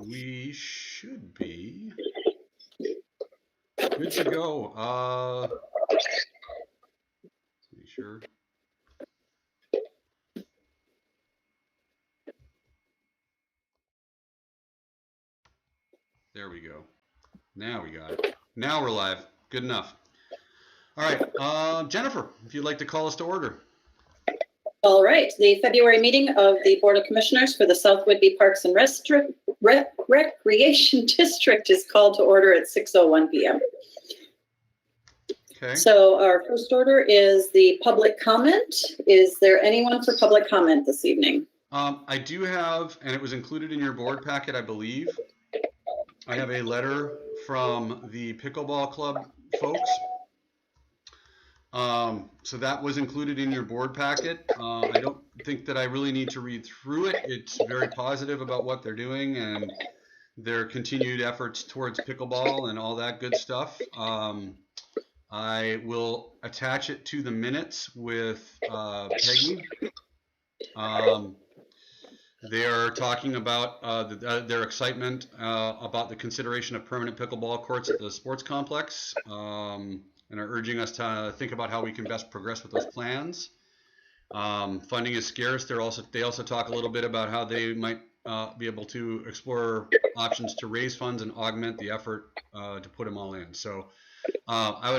We should be good to go. Let's make sure. There we go. Now we got it. Now we're live. Good enough. All right, Jennifer, if you'd like to call us to order. All right, the February meeting of the Board of Commissioners for the South Whidbey Parks and Recreation District is called to order at 6:01 p.m. Okay. So our first order is the public comment. Is there anyone for public comment this evening? I do have, and it was included in your board packet, I believe. I have a letter from the pickleball club folks. So that was included in your board packet. I don't think that I really need to read through it. It's very positive about what they're doing and their continued efforts towards pickleball and all that good stuff. I will attach it to the minutes with Peggy. They are talking about their excitement about the consideration of permanent pickleball courts at the sports complex. And are urging us to think about how we can best progress with those plans. Funding is scarce. They also talk a little bit about how they might be able to explore options to raise funds and augment the effort to put them all in. So I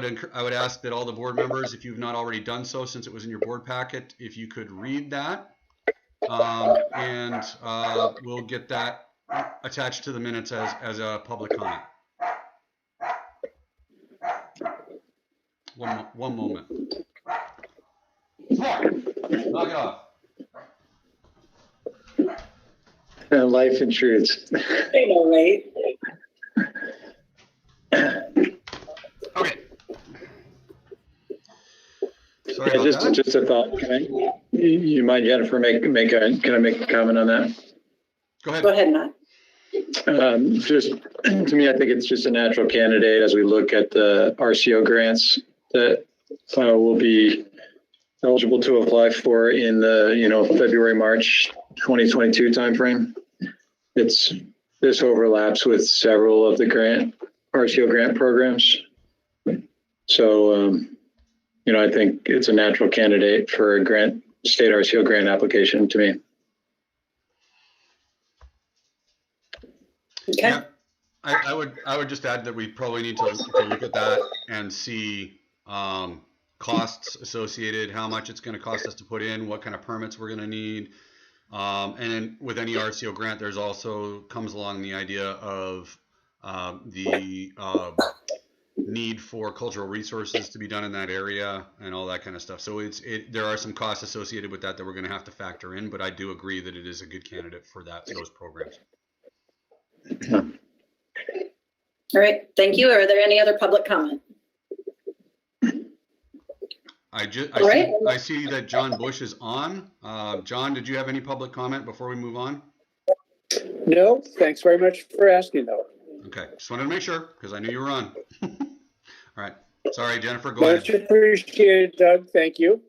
would ask that all the board members, if you've not already done so since it was in your board packet, if you could read that, and we'll get that attached to the minutes as a public comment. One moment. Knock it off. Life insurance. I know, right? Okay. Sorry about that. Just a thought. You mind, Jennifer, can I make a comment on that? Go ahead. Go ahead, Matt. Just to me, I think it's just a natural candidate as we look at the RCO grants that will be eligible to apply for in the February, March 2022 timeframe. This overlaps with several of the RCO grant programs. So I think it's a natural candidate for a state RCO grant application to me. Okay. Yeah, I would just add that we probably need to look at that and see costs associated, how much it's going to cost us to put in, what kind of permits we're going to need. And then with any RCO grant, there's also comes along the idea of the need for cultural resources to be done in that area and all that kind of stuff. So there are some costs associated with that we're going to have to factor in, but I do agree that it is a good candidate for those programs. All right, thank you. Are there any other public comment? I see that John Bush is on. John, did you have any public comment before we move on? No, thanks very much for asking, though. Okay, just wanted to make sure because I knew you were on. All right, sorry, Jennifer, go ahead. Much appreciated, Doug. Thank you.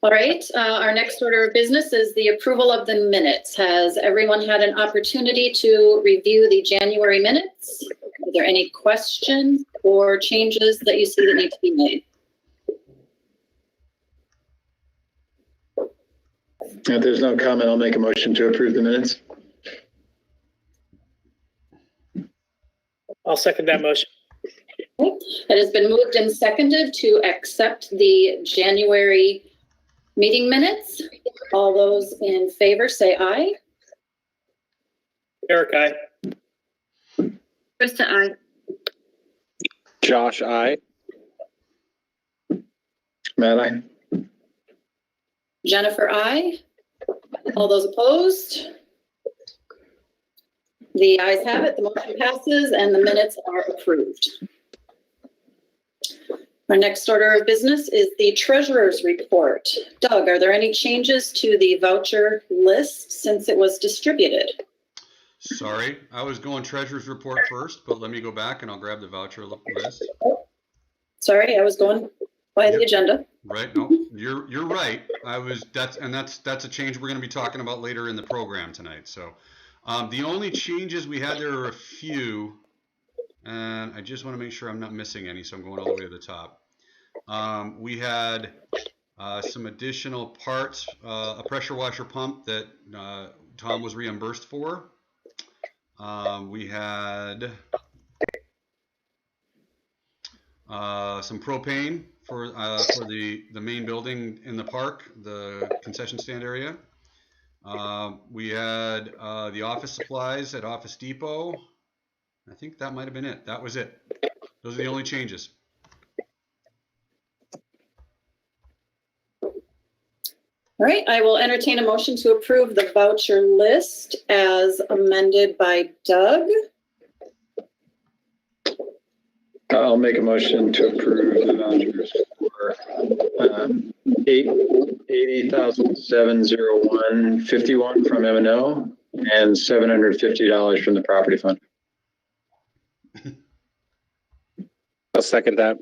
All right, our next order of business is the approval of the minutes. Has everyone had an opportunity to review the January minutes? Are there any questions or changes that you see that need to be made? If there's no comment, I'll make a motion to approve the minutes. I'll second that motion. Okay. It has been moved and seconded to accept the January meeting minutes. All those in favor say aye. Eric, aye. Krista, aye. Josh, aye. Matt, aye. Jennifer, aye. All those opposed? The ayes have it. The motion passes and the minutes are approved. Our next order of business is the treasurer's report. Doug, are there any changes to the voucher list since it was distributed? Sorry, I was going treasurer's report first, but let me go back and I'll grab the voucher list. Sorry, I was going by the agenda. Right, no, you're right. That's a change we're going to be talking about later in the program tonight. So The only changes we had, there were a few, and I just want to make sure I'm not missing any, so I'm going all the way to the top. We had some additional parts, a pressure washer pump that Tom was reimbursed for. We had some propane for the main building in the park, the concession stand area. We had the office supplies at Office Depot. I think that might have been it. That was it. Those are the only changes. All right, I will entertain a motion to approve the voucher list as amended by Doug. I'll make a motion to approve the vouchers for $80,701.51 from M&O and $750 from the property fund. I'll second that.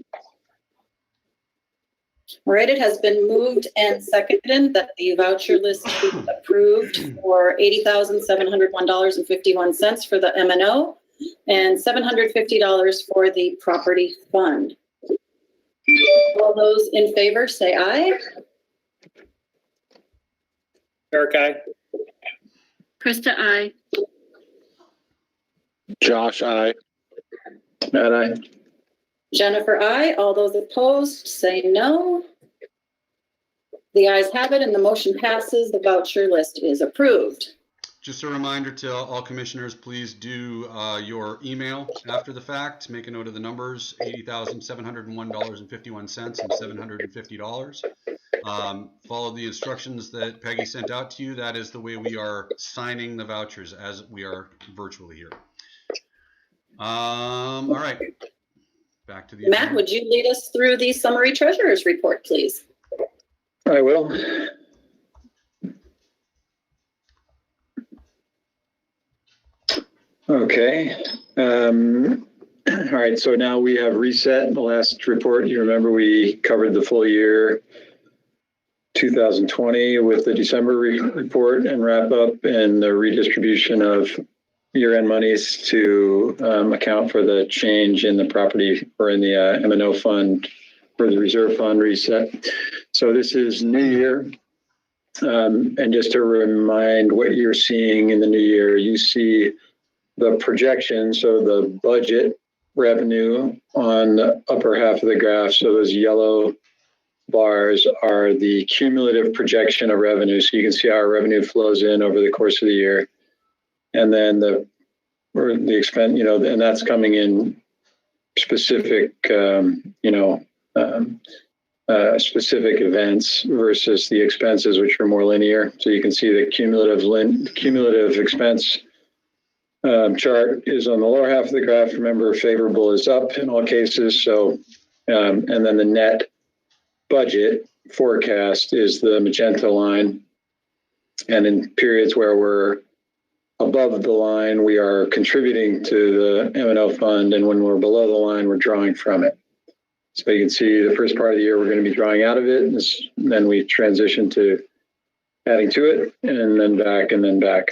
All right, it has been moved and seconded that the voucher list be approved for $80,701.51 for the M&O and $750 for the property fund. All those in favor say aye. Eric, aye. Krista, aye. Josh, aye. Matt, aye. Jennifer, aye. All those opposed say no. The ayes have it and the motion passes. The voucher list is approved. Just a reminder to all commissioners, please do your email after the fact. Make a note of the numbers, $80,701.51 and $750. Follow the instructions that Peggy sent out to you. That is the way we are signing the vouchers as we are virtually here. All right. Back to the Matt, agenda. would you lead us through the summary treasurer's report, please? I will. Okay. All right. So now we have reset the last report. You remember we covered the full year 2020 with the December report and wrap up and the redistribution of year-end monies to account for the change in the property or in the M&O fund or the reserve fund reset. So this is new year. And just to remind what you're seeing in the new year, you see the projection, so the budget revenue on the upper half of the graph. So those yellow bars are the cumulative projection of revenue. So you can see how our revenue flows in over the course of the year. And then the expense, and that's coming in specific, specific events versus the expenses, which are more linear. So you can see the cumulative expense chart is on the lower half of the graph. Remember, favorable is up in all cases. So, and then the net budget forecast is the magenta line. And in periods where we're above the line, we are contributing to the M&O fund. And when we're below the line, we're drawing from it. So you can see the first part of the year, we're going to be drawing out of it. And then we transition to adding to it and then back and then back.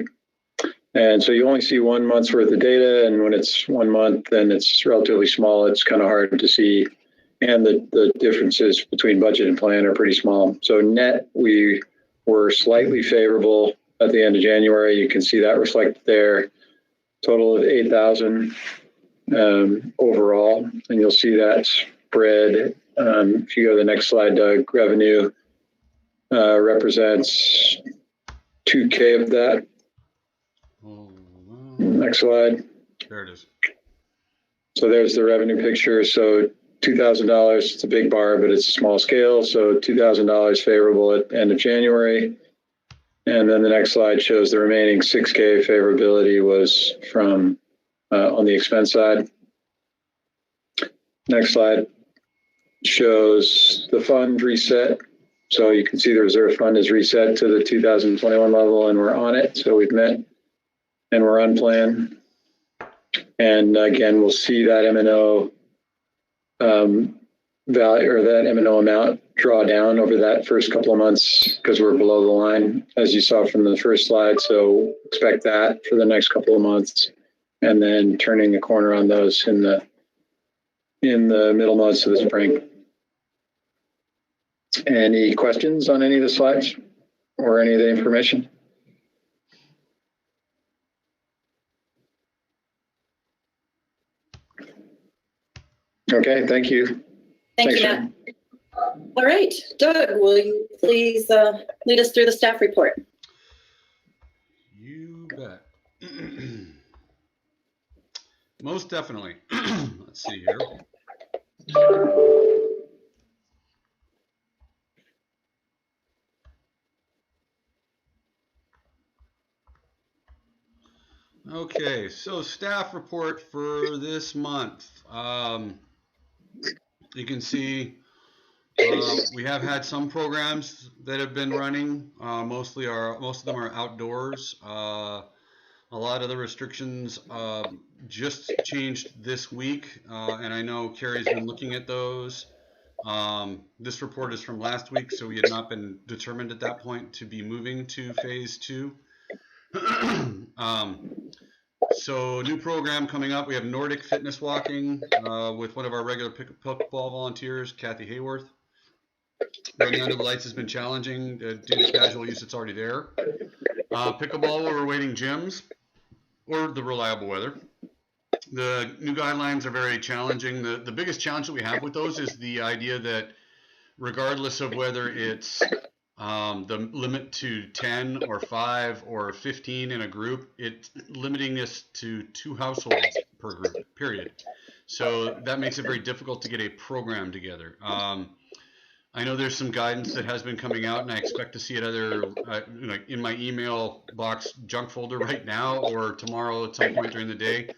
And so you only see 1 month's worth of data. And when it's 1 month, then it's relatively small. It's kind of hard to see. And the differences between budget and plan are pretty small. So net, we were slightly favorable at the end of January. You can see that reflected there. Total of 8,000 overall. And you'll see that spread. If you go to the next slide, Doug, revenue represents 2K of that. Next slide. There it is. So there's the revenue picture. So $2,000, it's a big bar, but it's a small scale. So $2,000 favorable at end of January. And then the next slide shows the remaining 6K favorability was from on the expense side. Next slide shows the fund reset. So you can see the reserve fund is reset to the 2021 level and we're on it. So we've met and we're on plan. And again, we'll see that M&O value or that M&O amount draw down over that first couple of months because we're below the line, as you saw from the first slide. So expect that for the next couple of months, and then turning the corner on those in the middle months of the spring. Any questions on any of the slides or any of the information? Okay, thank you. Thank you, Matt. All right, Doug, will you please lead us through the staff report? You bet. Most definitely. Let's see here. Okay, so staff report for this month. You can see we have had some programs that have been running. Most of them are outdoors. A lot of the restrictions just changed this week, and I know Carrie's been looking at those. This report is from last week, so we had not been determined at that point to be moving to phase 2. So new program coming up. We have Nordic fitness walking with one of our regular pickleball volunteers, Kathy Hayworth. Running under the lights has been challenging due to casual use. It's already there. Pickleball, we're awaiting gyms or the reliable weather. The new guidelines are very challenging. The biggest challenge that we have with those is the idea that regardless of whether it's the limit to 10 or 5 or 15 in a group, it's limiting this to 2 households per group, period. So that makes it very difficult to get a program together. I know there's some guidance that has been coming out, and I expect to see it either like in my email box junk folder right now or tomorrow at some point during the day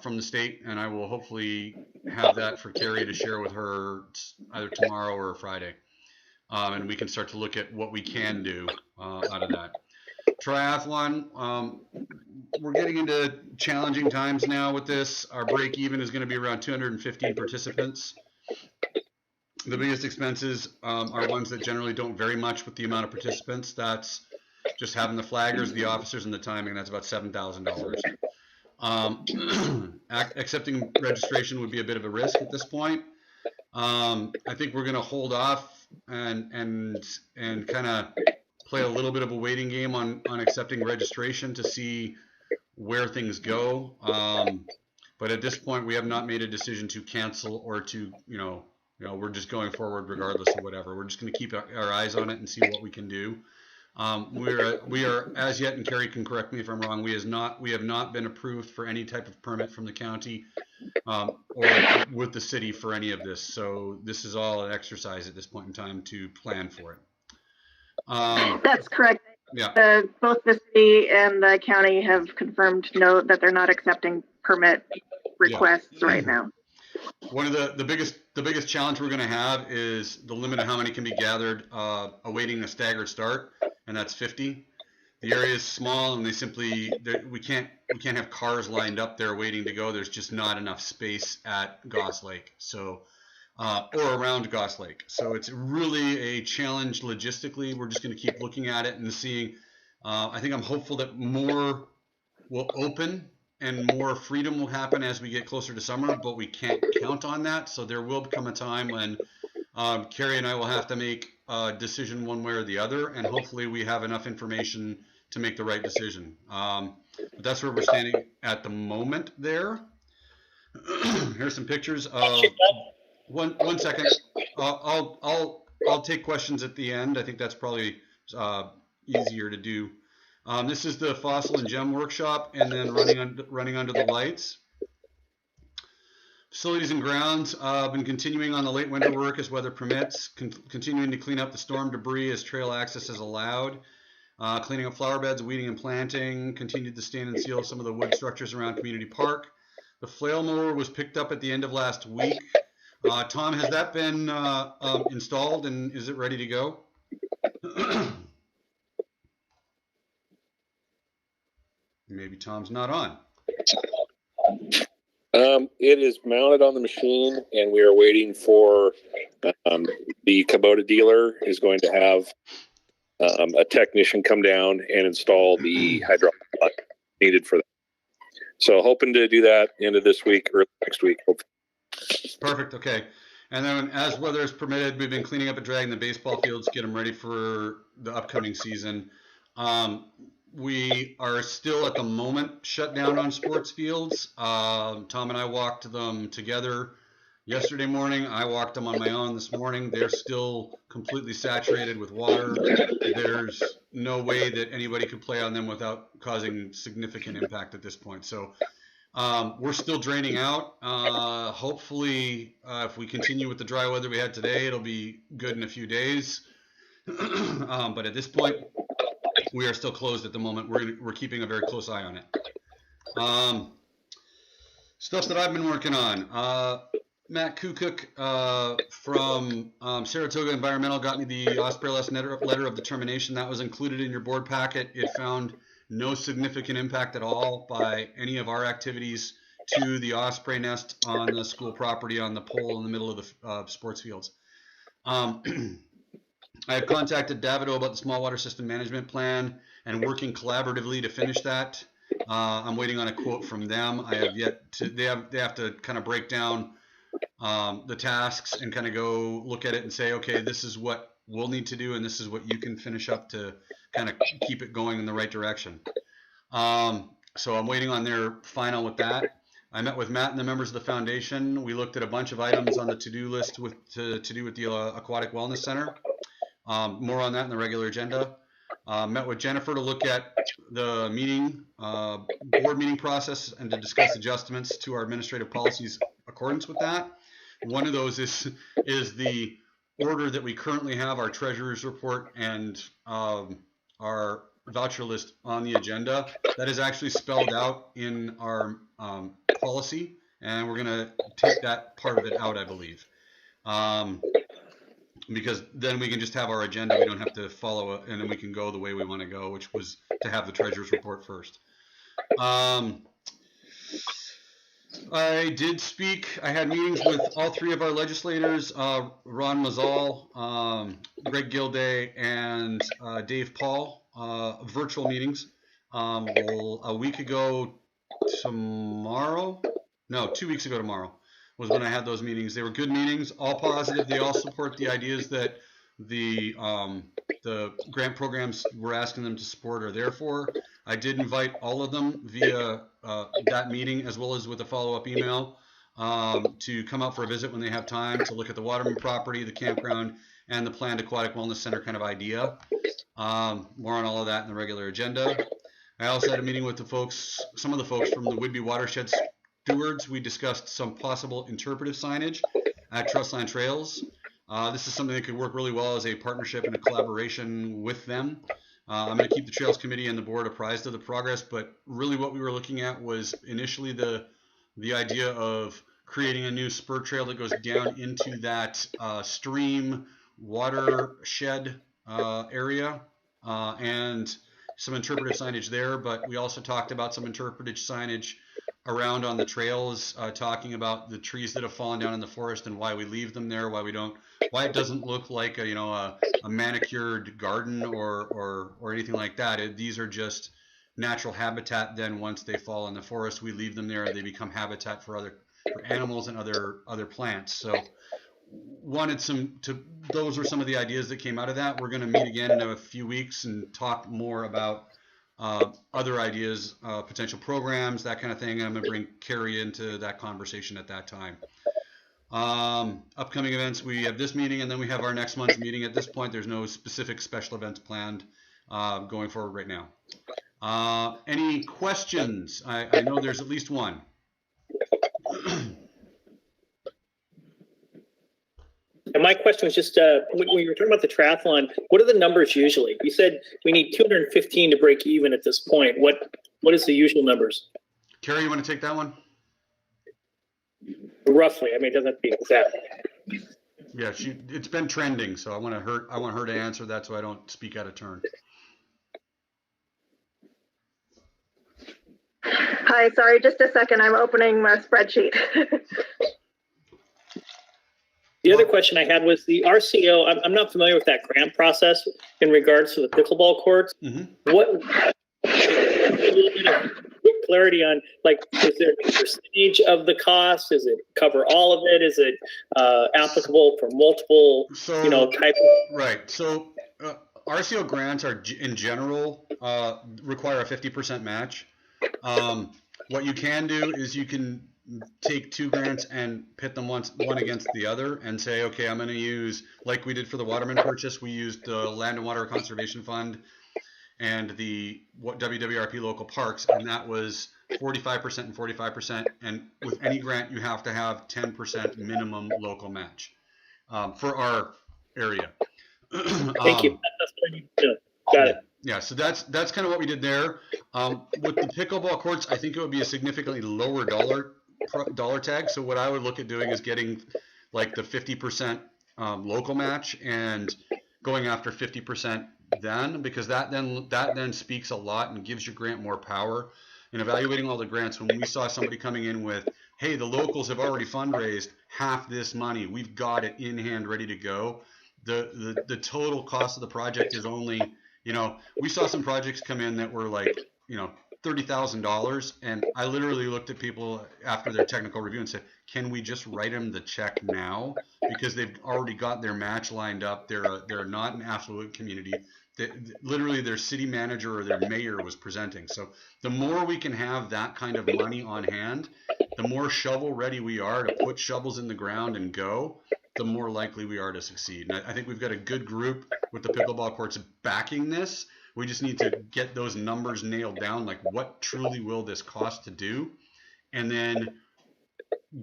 from the state, and I will hopefully have that for Carrie to share with her either tomorrow or Friday. And we can start to look at what we can do out of that. Triathlon, we're getting into challenging times now with this. Our break even is going to be around 215 participants. The biggest expenses are ones that generally don't vary much with the amount of participants. That's just having the flaggers, the officers, and the timing. That's about $7,000. Accepting registration would be a bit of a risk at this point. I think we're going to hold off and kind of play a little bit of a waiting game on accepting registration to see where things go. But at this point, we have not made a decision to cancel or to, we're just going forward regardless of whatever. We're just going to keep our eyes on it and see what we can do. We are as yet, and Carrie can correct me if I'm wrong, we have not been approved for any type of permit from the county or with the city for any of this. So this is all an exercise at this point in time to plan for it. That's correct. Yeah. Both the city and the county have confirmed that they're not accepting permit requests right now. One of the biggest challenge we're going to have is the limit of how many can be gathered awaiting a staggered start, and that's 50. The area is small, and we can't have cars lined up there waiting to go. There's just not enough space at Goss Lake, so or around Goss Lake. So it's really a challenge logistically. We're just going to keep looking at it and seeing. I think I'm hopeful that more will open and more freedom will happen as we get closer to summer, but we can't count on that. So there will come a time when Carrie and I will have to make a decision one way or the other, and hopefully we have enough information to make the right decision. But that's where we're standing at the moment there. Here's some pictures of one second. I'll take questions at the end. I think that's probably easier to do. This is the fossil and gem workshop, and then running under the lights. Facilities and grounds, been continuing on the late winter work as weather permits, continuing to clean up the storm debris as trail access is allowed, cleaning up flower beds, weeding and planting, continued to stand and seal some of the wood structures around Community Park. The flail mower was picked up at the end of last week. Tom, has that been installed, and is it ready to go? Maybe Tom's not on. It is mounted on the machine, and we are waiting for the Kubota dealer is going to have a technician come down and install the hydraulic plug needed for that. So hoping to do that end of this week or next week. Perfect. Okay. And then as weather is permitted, we've been cleaning up and dragging the baseball fields, get them ready for the upcoming season. We are still at the moment shut down on sports fields. Tom and I walked them together yesterday morning. I walked them on my own this morning. They're still completely saturated with water. There's no way that anybody could play on them without causing significant impact at this point. So we're still draining out. Hopefully, if we continue with the dry weather we had today, it'll be good in a few days. But at this point, we are still closed at the moment. We're keeping a very close eye on it. Stuff that I've been working on. Matt Kukuk from Saratoga Environmental got me the Osprey letter of determination. That was included in your board packet. It found no significant impact at all by any of our activities to the osprey nest on the school property on the pole in the middle of the sports fields. I have contacted Davido about the small water system management plan and working collaboratively to finish that. I'm waiting on a quote from them. I have yet to, they have to kind of break down the tasks and kind of go look at it and say, okay, this is what we'll need to do and this is what you can finish up to kind of keep it going in the right direction. So I'm waiting on their final with that. I met with Matt and the members of the foundation. We looked at a bunch of items on the to-do list to do with the Aquatic Wellness Center. More on that in the regular agenda. Met with Jennifer to look at the meeting, board meeting process and to discuss adjustments to our administrative policies accordance with that. One of those is the order that we currently have our treasurer's report and our voucher list on the agenda. That is actually spelled out in our policy, and we're going to take that part of it out, I believe. Because then we can just have our agenda. We don't have to follow it, and then we can go the way we want to go, which was to have the treasurer's report first. I did speak. I had meetings with all three of our legislators, Ron Mazzal, Greg Gilday, and Dave Paul, virtual meetings. A week ago tomorrow, no, 2 weeks ago tomorrow was when I had those meetings. They were good meetings, all positive. They all support the ideas that the grant programs we're asking them to support are there for. I did invite all of them via that meeting, as well as with a follow-up email, to come out for a visit when they have time to look at the Waterman property, the campground, and the planned aquatic wellness center kind of idea. More on all of that in the regular agenda. I also had a meeting with the folks, some of the folks from the Whidbey Watershed Stewards. We discussed some possible interpretive signage at Trustline Trails. This is something that could work really well as a partnership and a collaboration with them. I'm going to keep the Trails Committee and the board apprised of the progress, but really what we were looking at was initially the idea of creating a new spur trail that goes down into that stream watershed area and some interpretive signage there. But we also talked about some interpretive signage around on the trails, talking about the trees that have fallen down in the forest and why we leave them there, why it doesn't look like a manicured garden or anything like that. These are just natural habitat. Then once they fall in the forest, we leave them there and they become habitat for animals and other plants. So those are some of the ideas that came out of that. We're going to meet again in a few weeks and talk more about other ideas, potential programs, that kind of thing. And I'm going to bring Carrie into that conversation at that time. Upcoming events, we have this meeting and then we have our next month's meeting. At this point, there's no specific special events planned going forward right now. Any questions? I know there's at least one. And my question was just, when you were talking about the triathlon, what are the numbers usually? You said we need 215 to break even at this point. What is the usual numbers? Carrie, you want to take that one? Roughly, I mean, it doesn't have to be exact. Yeah, it's been trending, so I want her to answer that so I don't speak out of turn. Hi, sorry, just a second. I'm opening my spreadsheet. The other question I had was the RCO. I'm not familiar with that grant process in regards to the pickleball courts. What a little bit of clarity on, like, is there a percentage of the cost? Is it cover all of it? Is it applicable for multiple, type? Right. So RCO grants are in general require a 50% match. What you can do is you can take two grants and pit them one against the other and say, okay, I'm going to use, like we did for the Waterman purchase, we used the Land and Water Conservation Fund and the WWRP local parks, and that was 45% and 45%. And with any grant, you have to have 10% minimum local match for our area. Thank you. That's what I need to know. Got it. Yeah, so that's kind of what we did there. With the pickleball courts, I think it would be a significantly lower dollar tag. So what I would look at doing is getting like the 50% local match and going after 50% then, because that then speaks a lot and gives your grant more power. In evaluating all the grants, when we saw somebody coming in with, hey, the locals have already fundraised half this money, we've got it in hand ready to go. The total cost of the project is only, we saw some projects come in that were like, $30,000, and I literally looked at people after their technical review and said, can we just write them the check now, because they've already got their match lined up. They're not an affluent community. Literally their city manager or their mayor was presenting. So the more we can have that kind of money on hand, the more shovel ready we are to put shovels in the ground and go, the more likely we are to succeed. And I think we've got a good group with the pickleball courts backing this. We just need to get those numbers nailed down, like what truly will this cost to do, and then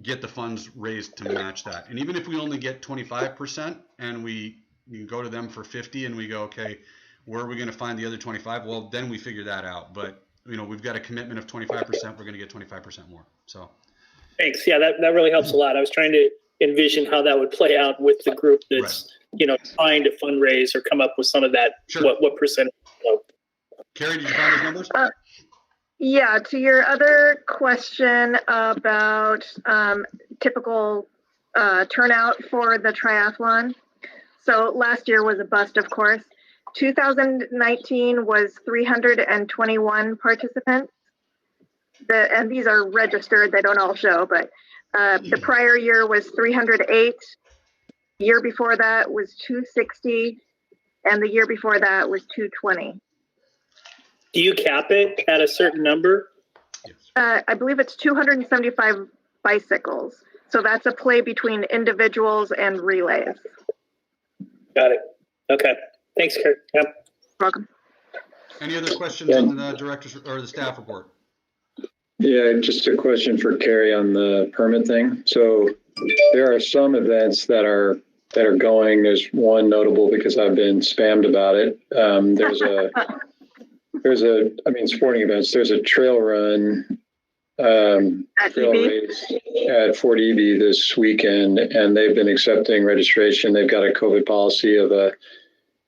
get the funds raised to match that. And even if we only get 25% and you can go to them for 50 and we go, okay, where are we going to find the other 25? Well, then we figure that out. But, we've got a commitment of 25%. We're going to get 25% more. So. Thanks. Yeah, that really helps a lot. I was trying to envision how that would play out with the group that's, trying to fundraise or come up with some of that. Sure. What percentage? Carrie, did you find those numbers? Yeah, to your other question about typical turnout for the triathlon. So last year was a bust, of course. 2019 was 321 participants. And these are registered, they don't all show, but the prior year was 308. The year before that was 260. And the year before that was 220. Do you cap it at a certain number? I believe it's 275 bicycles. So that's a play between individuals and relays. Got it. Okay. Thanks, Kurt. Yep. Welcome. Any other questions on the director's or the staff report? Yeah, just a question for Carrie on the permit thing. So there are some events that are going. There's one notable because I've been spammed about it. Sporting events. There's a trail run, trail race at Fort Eby this weekend, and they've been accepting registration. They've got a COVID policy of a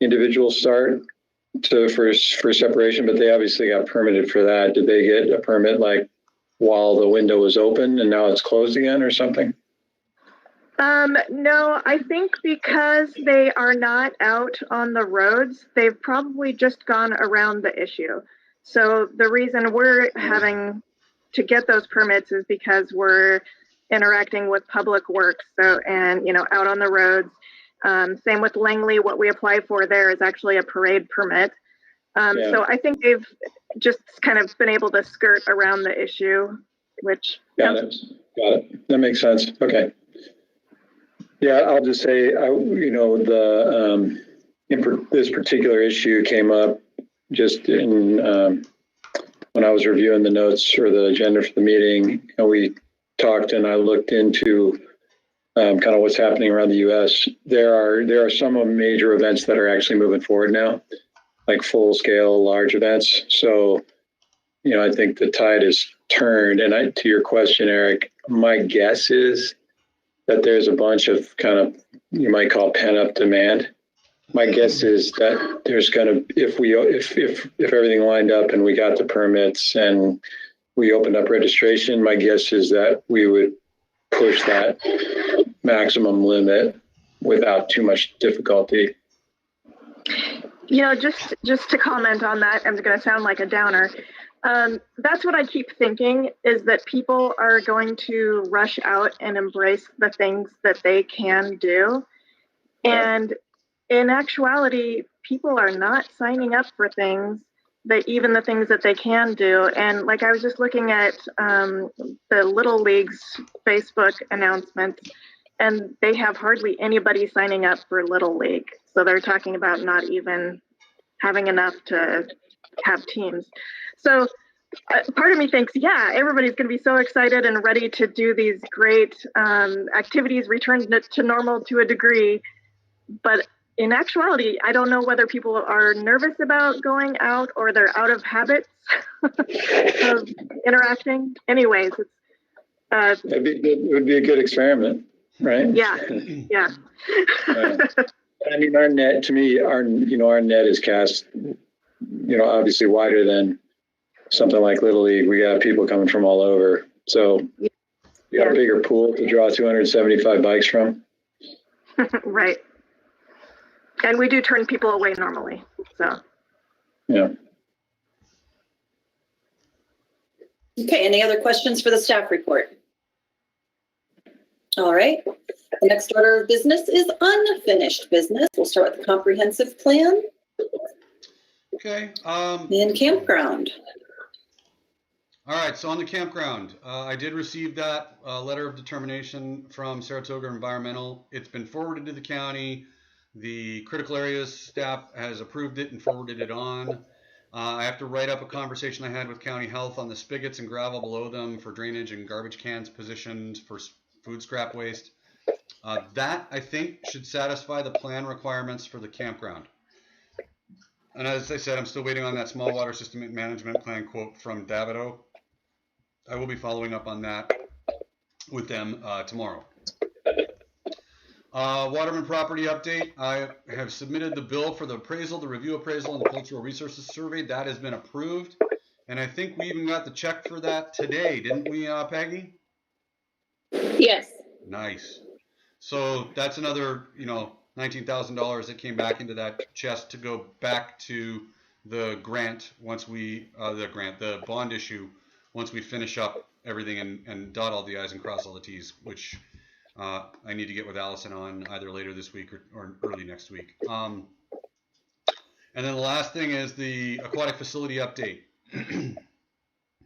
individual start for separation, but they obviously got permitted for that. Did they get a permit like while the window was open and now it's closed again or something? No, I think because they are not out on the roads, they've probably just gone around the issue. So the reason we're having to get those permits is because we're interacting with public works. So, and, out on the roads. Same with Langley. What we apply for there is actually a parade permit. So I think they've just kind of been able to skirt around the issue, which. Got it. That makes sense. Okay. Yeah, I'll just say, this particular issue came up just in when I was reviewing the notes or the agenda for the meeting, and we talked and I looked into kind of what's happening around the U.S. There are some major events that are actually moving forward now, like full scale, large events. So, I think the tide is turned. And to your question, Eric, my guess is that there's a bunch of kind of, you might call pent up demand. My guess is that there's going to, if everything lined up and we got the permits and we opened up registration, my guess is that we would push that maximum limit without too much difficulty. Just to comment on that, I'm going to sound like a downer. That's what I keep thinking, is that people are going to rush out and embrace the things that they can do. And in actuality, people are not signing up for things even the things that they can do. And like, I was just looking at the Little League's Facebook announcements, and they have hardly anybody signing up for Little League. So they're talking about not even having enough to have teams. So part of me thinks, yeah, everybody's going to be so excited and ready to do these great activities, return to normal to a degree. But in actuality, I don't know whether people are nervous about going out or they're out of habits of interacting. Anyways, It would be a good experiment, right? Yeah. I mean, our net, to me, our net is cast, obviously wider than something like Little League. We got people coming from all over. So you got a bigger pool to draw 275 bikes from. Right. And we do turn people away normally, so. Yeah. Okay, any other questions for the staff report? All right, the next order of business is unfinished business. We'll start with the comprehensive plan. Okay. And campground. All right, so on the campground, I did receive that letter of determination from Saratoga Environmental. It's been forwarded to the county. The critical areas staff has approved it and forwarded it on. I have to write up a conversation I had with county health on the spigots and gravel below them for drainage and garbage cans positioned for food scrap waste. That, I think, should satisfy the plan requirements for the campground. And as I said, I'm still waiting on that small water system management plan quote from Davido. I will be following up on that with them tomorrow. Waterman property update. I have submitted the bill for the appraisal, the review appraisal, and the cultural resources survey. That has been approved. And I think we even got the check for that today, didn't we, Peggy? Yes. Nice. So that's another, $19,000 that came back into that chest to go back to the grant once we, the bond issue, once we finish up everything and dot all the I's and cross all the T's, which I need to get with Allison on either later this week or early next week. And then the last thing is the aquatic facility update.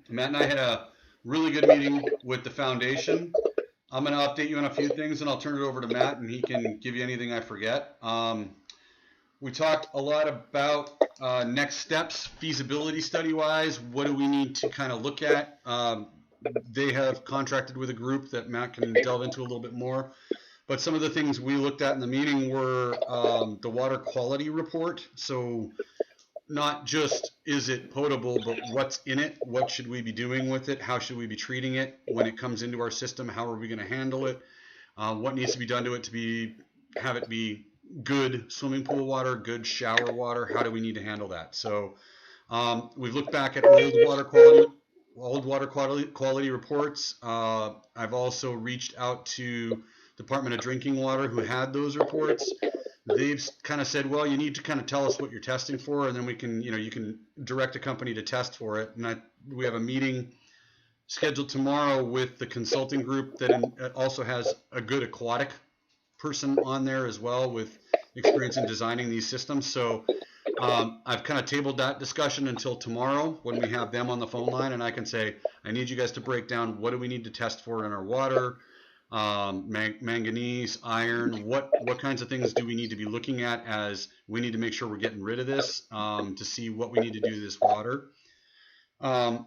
Matt and I had a really good meeting with the foundation. I'm going to update you on a few things, and I'll turn it over to Matt, and he can give you anything I forget. We talked a lot about next steps, feasibility study-wise. What do we need to kind of look at? They have contracted with a group that Matt can delve into a little bit more. But some of the things we looked at in the meeting were the water quality report. So not just is it potable, but what's in it? What should we be doing with it? How should we be treating it when it comes into our system? How are we going to handle it? What needs to be done to it to have it be good swimming pool water, good shower water? How do we need to handle that? So we've looked back at old water quality reports. I've also reached out to Department of Drinking Water who had those reports. They've kind of said, well, you need to kind of tell us what you're testing for, and then we can, you can direct a company to test for it. And we have a meeting scheduled tomorrow with the consulting group that also has a good aquatic person on there as well with experience in designing these systems. So I've kind of tabled that discussion until tomorrow when we have them on the phone line, and I can say, I need you guys to break down what do we need to test for in our water, manganese, iron, what kinds of things do we need to be looking at as we need to make sure we're getting rid of this to see what we need to do to this water. I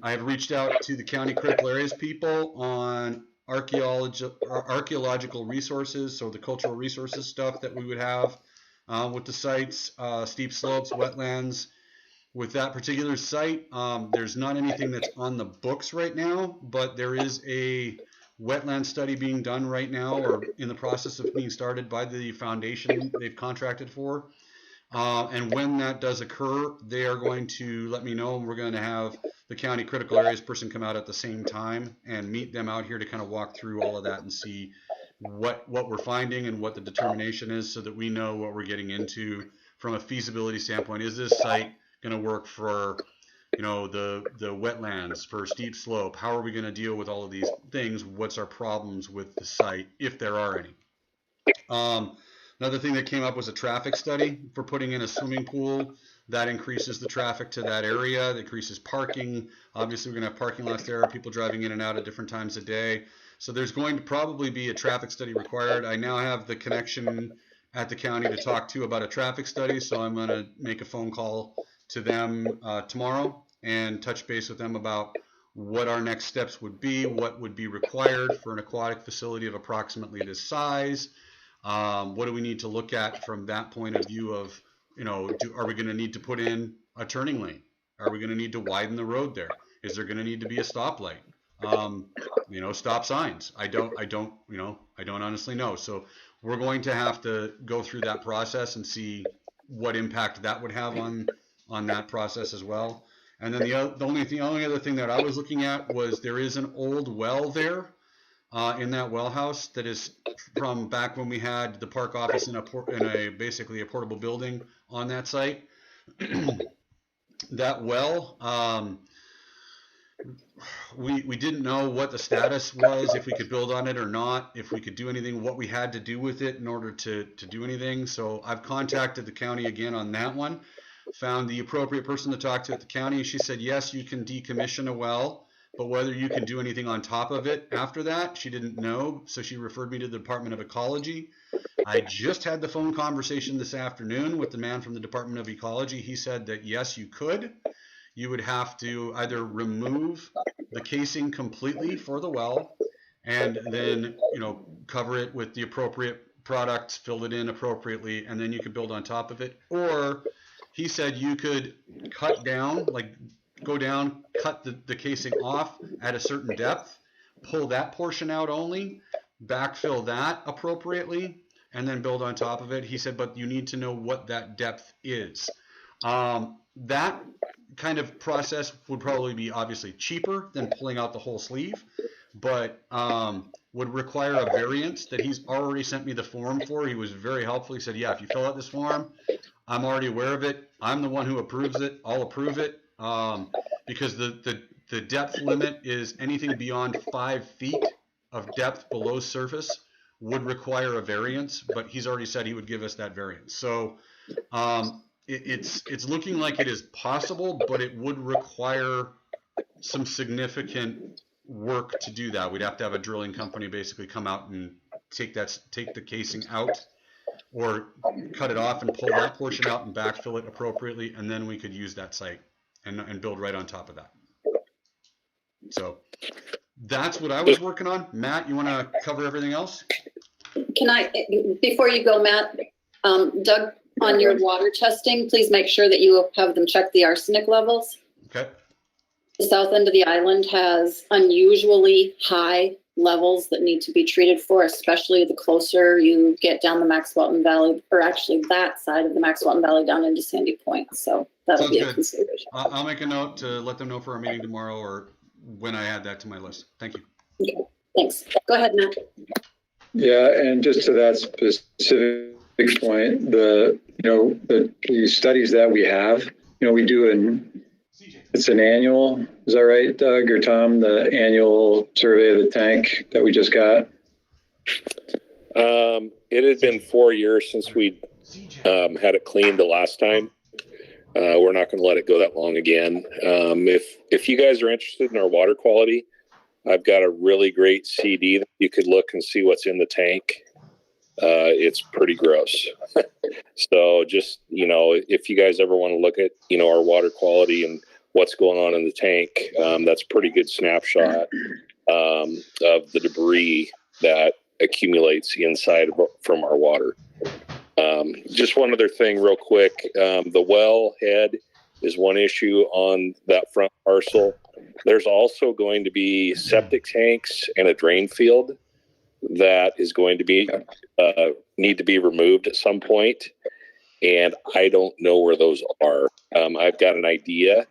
have reached out to the county critical areas people on archaeological resources, so the cultural resources stuff that we would have with the sites, steep slopes, wetlands. With that particular site, there's not anything that's on the books right now, but there is a wetland study being done right now or in the process of being started by the foundation they've contracted for. And when that does occur, they are going to let me know, and we're going to have the county critical areas person come out at the same time and meet them out here to kind of walk through all of that and see what we're finding and what the determination is, so that we know what we're getting into from a feasibility standpoint. Is this site going to work for, you know, the wetlands, for steep slope? How are we going to deal with all of these things? What's our problems with the site, if there are any? Another thing that came up was a traffic study for putting in a swimming pool. That increases the traffic to that area. That increases parking. Obviously, we're going to have parking lots there, people driving in and out at different times of day. So there's going to probably be a traffic study required. I now have the connection at the county to talk to about a traffic study, so I'm going to make a phone call to them tomorrow and touch base with them about what our next steps would be, what would be required for an aquatic facility of approximately this size. What do we need to look at from that point of view of, you know, are we going to need to put in a turning lane? Are we going to need to widen the road there? Is there going to need to be a stoplight? You know, stop signs. I don't honestly know. So we're going to have to go through that process and see what impact that would have on that process as well. And then the only other thing that I was looking at was there is an old well there in that well house that is from back when we had the park office in a basically a portable building on that site. That well, we didn't know what the status was, if we could build on it or not, if we could do anything, what we had to do with it in order to do anything. So I've contacted the county again on that one, found the appropriate person to talk to at the county. She said, yes, you can decommission a well, but whether you can do anything on top of it after that, she didn't know. So she referred me to the Department of Ecology. I just had the phone conversation this afternoon with the man from the Department of Ecology. He said that yes, you could. You would have to either remove the casing completely for the well and then, you know, cover it with the appropriate products, fill it in appropriately, and then you could build on top of it. Or he said you could cut down, like go down, cut the casing off at a certain depth, pull that portion out only, backfill that appropriately, and then build on top of it. He said, but you need to know what that depth is. That kind of process would probably be obviously cheaper than pulling out the whole sleeve, but would require a variance that he's already sent me the form for. He was very helpful. He said, yeah, if you fill out this form, I'm already aware of it. I'm the one who approves it. I'll approve it, because the depth limit is anything beyond 5 feet of depth below surface would require a variance, but he's already said he would give us that variance. So it's looking like it is possible, but it would require some significant work to do that. We'd have to have a drilling company basically come out and take the casing out, or cut it off and pull that portion out and backfill it appropriately, and then we could use that site and build right on top of that. So that's what I was working on. Matt, you want to cover everything else? Can I, before you go, Matt, Doug, on your water testing, please make sure that you have them check the arsenic levels. Okay. The south end of the island has unusually high levels that need to be treated for, especially the closer you get down the Maxwelton Valley, or actually that side of the Maxwelton Valley down into Sandy Point. So that'll be a consideration. I'll make a note to let them know for our meeting tomorrow, or when I add that to my list. Thank you. Okay, thanks. Go ahead, Matt. Yeah, and just to that specific point, the studies that we have, we do it's an annual, is that right, Doug or Tom, the annual survey of the tank that we just got? It had been 4 years since we had it cleaned the last time. We're not going to let it go that long again. If you guys are interested in our water quality, I've got a really great CD that you could look and see what's in the tank. It's pretty gross. So just, if you guys ever want to look at, our water quality and what's going on in the tank, that's a pretty good snapshot of the debris that accumulates inside from our water. Just one other thing real quick. The well head is one issue on that front parcel. There's also going to be septic tanks and a drain field that is going to be need to be removed at some point, and I don't know where those are. I've got an idea,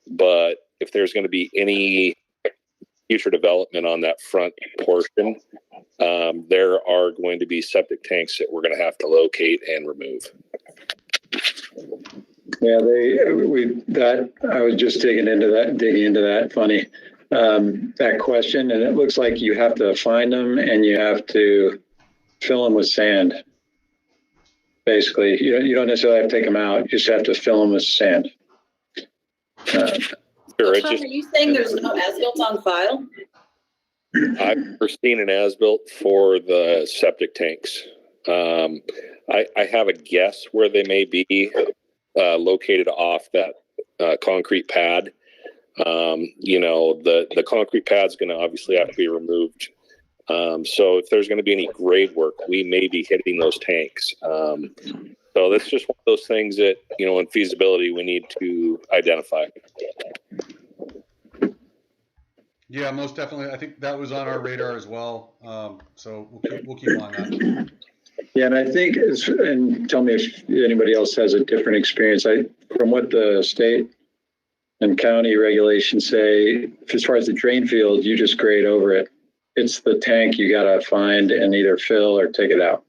but if there's going to be any future development on that front portion, there are going to be septic tanks that we're going to have to locate and remove. Yeah, I was just digging into that funny, that question. And it looks like you have to find them and you have to fill them with sand. Basically, you don't necessarily have to take them out. You just have to fill them with sand. Sure, Tom, are you saying there's no as-built on file? I've never seen an as-built for the septic tanks. I have a guess where they may be located off that concrete pad. The concrete pad's going to obviously have to be removed. So if there's going to be any grade work, we may be hitting those tanks. So that's just one of those things that, in feasibility, we need to identify. Yeah, most definitely. I think that was on our radar as well. So we'll keep on that. Yeah, and I think, and tell me if anybody else has a different experience. From what the state and county regulations say, as far as the drain field, you just grade over it. It's the tank you got to find and either fill or take it out.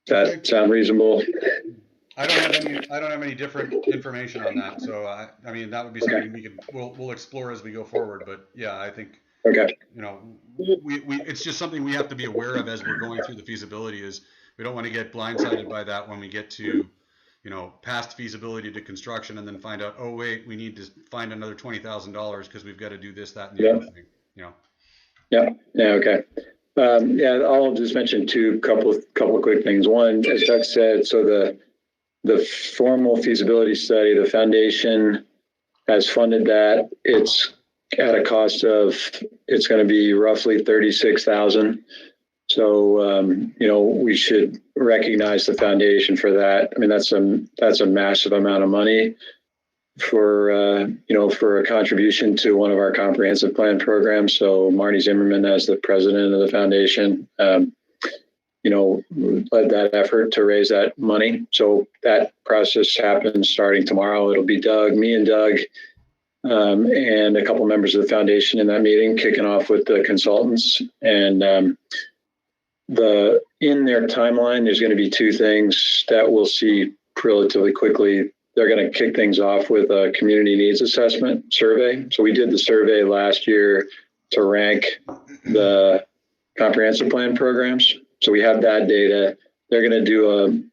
Does that sound reasonable? I don't have any different information on that. So I mean, that would be something we'll explore as we go forward. But yeah, I think it's just something we have to be aware of as we're going through the feasibility. Is we don't want to get blindsided by that when we get to past feasibility to construction and then find out, oh wait, we need to find another $20,000 because we've got to do this, that, and the other thing. Yeah. Okay. I'll just mention couple of quick things. One, as Doug said, so the formal feasibility study, the foundation has funded that. It's at a cost of, it's going to be roughly $36,000. So, we should recognize the foundation for that. I mean, that's a massive amount of money for a contribution to one of our comprehensive plan programs. So Marty Zimmerman, as the president of the foundation, led that effort to raise that money. So that process happens starting tomorrow. It'll be me and Doug, and a couple members of the foundation in that meeting, kicking off with the consultants. And in their timeline, there's going to be two things that we'll see relatively quickly. They're going to kick things off with a community needs assessment survey. So we did the survey last year to rank the comprehensive plan programs. So we have that data. They're going to do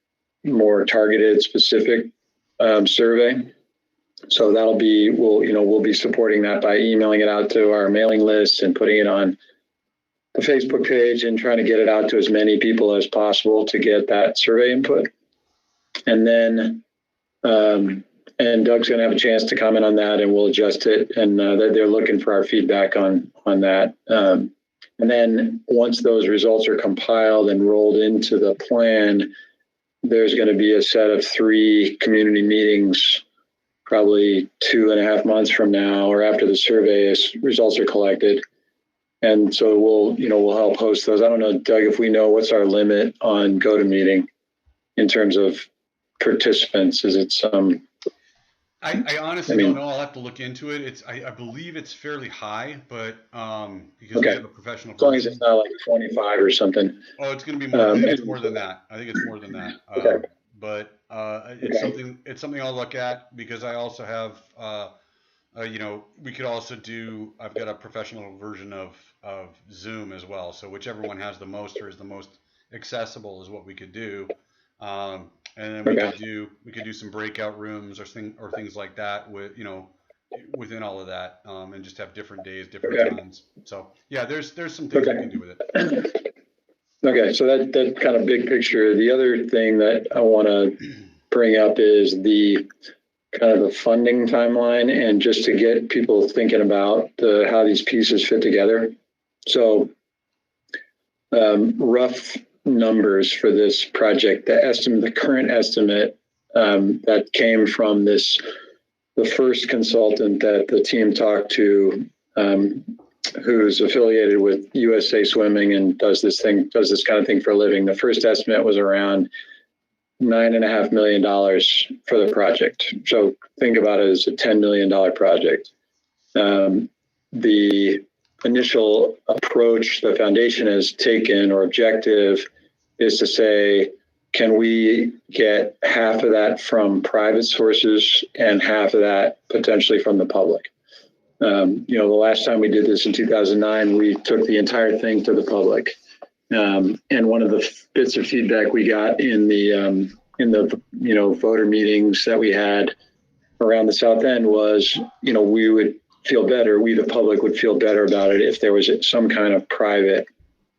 a more targeted, specific survey. So we'll be supporting that by emailing it out to our mailing list and putting it on the Facebook page and trying to get it out to as many people as possible to get that survey input. And then, and Doug's going to have a chance to comment on that, and we'll adjust it. And they're looking for our feedback on that. And then once those results are compiled and rolled into the plan, there's going to be a set of 3 community meetings, probably 2.5 months from now, or after the survey results are collected. And so we'll help host those. I don't know, Doug, if we know what's our limit on GoToMeeting in terms of participants. Is it some? I honestly don't know. I'll have to look into it. I believe it's fairly high, but because we have a professional. As long as it's not like 25 or something. Oh, it's going to be more. I think it's more than that. Okay. But it's something I'll look at, because I also have we could also do. I've got a professional version of Zoom as well. So whichever one has the most or is the most accessible is what we could do. And then we could do some breakout rooms or things like that within all of that, and just have different days, different times. So yeah, there's some things we can do with it. Okay, so that kind of big picture. The other thing that I want to bring up is the kind of the funding timeline, and just to get people thinking about how these pieces fit together. So rough numbers for this project, the current estimate that came from the first consultant that the team talked to, who's affiliated with USA Swimming and does this kind of thing for a living. The first estimate was around $9.5 million for the project. So think about it as a $10 million project. The initial approach the foundation has taken or objective is to say, can we get half of that from private sources and half of that potentially from the public? The last time we did this in 2009, we took the entire thing to the public. And one of the bits of feedback we got in the voter meetings that we had around the South End was, we would feel better, we the public would feel better about it if there was some kind of private